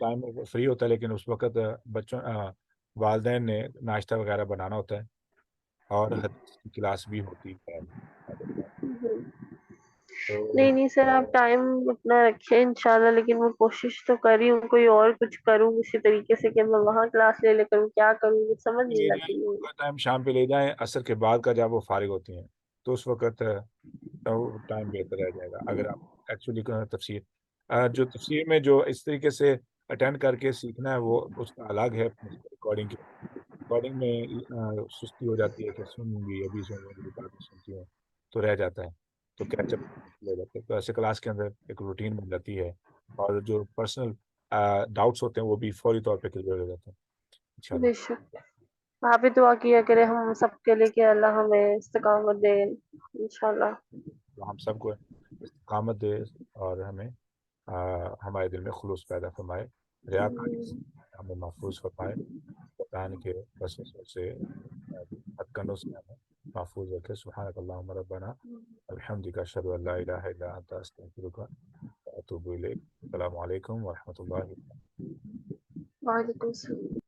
Speaker 1: ٹائم فری ہوتا ہے، لیکن اس وقت بچوں والدین نے ناشتہ وغیرہ بنانا ہوتا ہے، اور حدیث کی کلاس بھی ہوتی ہے. تو
Speaker 7: نہیں سر، آپ ٹائم اپنا رکھیں انشاءاللہ، لیکن میں کوشش تو کر رہی ہوں کوئی اور کچھ کروں اسی طریقے سے کہ میں وہاں کلاس لے کروں، کیا کروں کچھ سمجھ نہیں
Speaker 1: لے
Speaker 7: آتی
Speaker 1: جائیں
Speaker 7: ہے.
Speaker 1: ان کا ٹائم شام پہ لے جائیں، عصر کے بعد کا جب وہ فارغ ہوتی ہیں تو اس وقت ٹائم بہتر رہ جائے گا. اگر آپ ایکچولی تفسیر جو تفسیر میں جو اس طریقے سے اٹینڈ کر کے سیکھنا ہے وہ اس کا الگ ہے. ریکارڈنگ میں سستی ہو جاتی ہے کہ سنوں گی ابھی بعد میں سنتی ہوں تو رہ جاتا ہے، تو کیچ اپ ہو جاتا ہے. تو ایسے کلاس کے اندر ایک روٹین بن جاتی ہے، اور جو پرسنل ڈاؤٹس ہوتے ہیں وہ بھی فوری طور پہ کلیئر ہو جاتے ہیں انشاءاللہ.
Speaker 7: بے شک آپ بھی دعا کیا کرے ہم سب کے لیے کہ اللہ ہمیں استقامت دے انشاءاللہ.
Speaker 1: تو ہم سب کو استقامت دے اور ہمیں ہمارے دل میں خلوص پیدا فرمائے، ریاکاری سے ہمیں محفوظ فرمائے، قرآن کے وسوسوں سے ہتکنوں سے ہمیں محفوظ رکھے. سبحانک اللہم ربنا وبحمدک اشہد ان لا الہ الا انت استغفرک واتوب الیک. السلام علیکم ورحمۃ اللہ.
Speaker 7: وعلیکم السلام.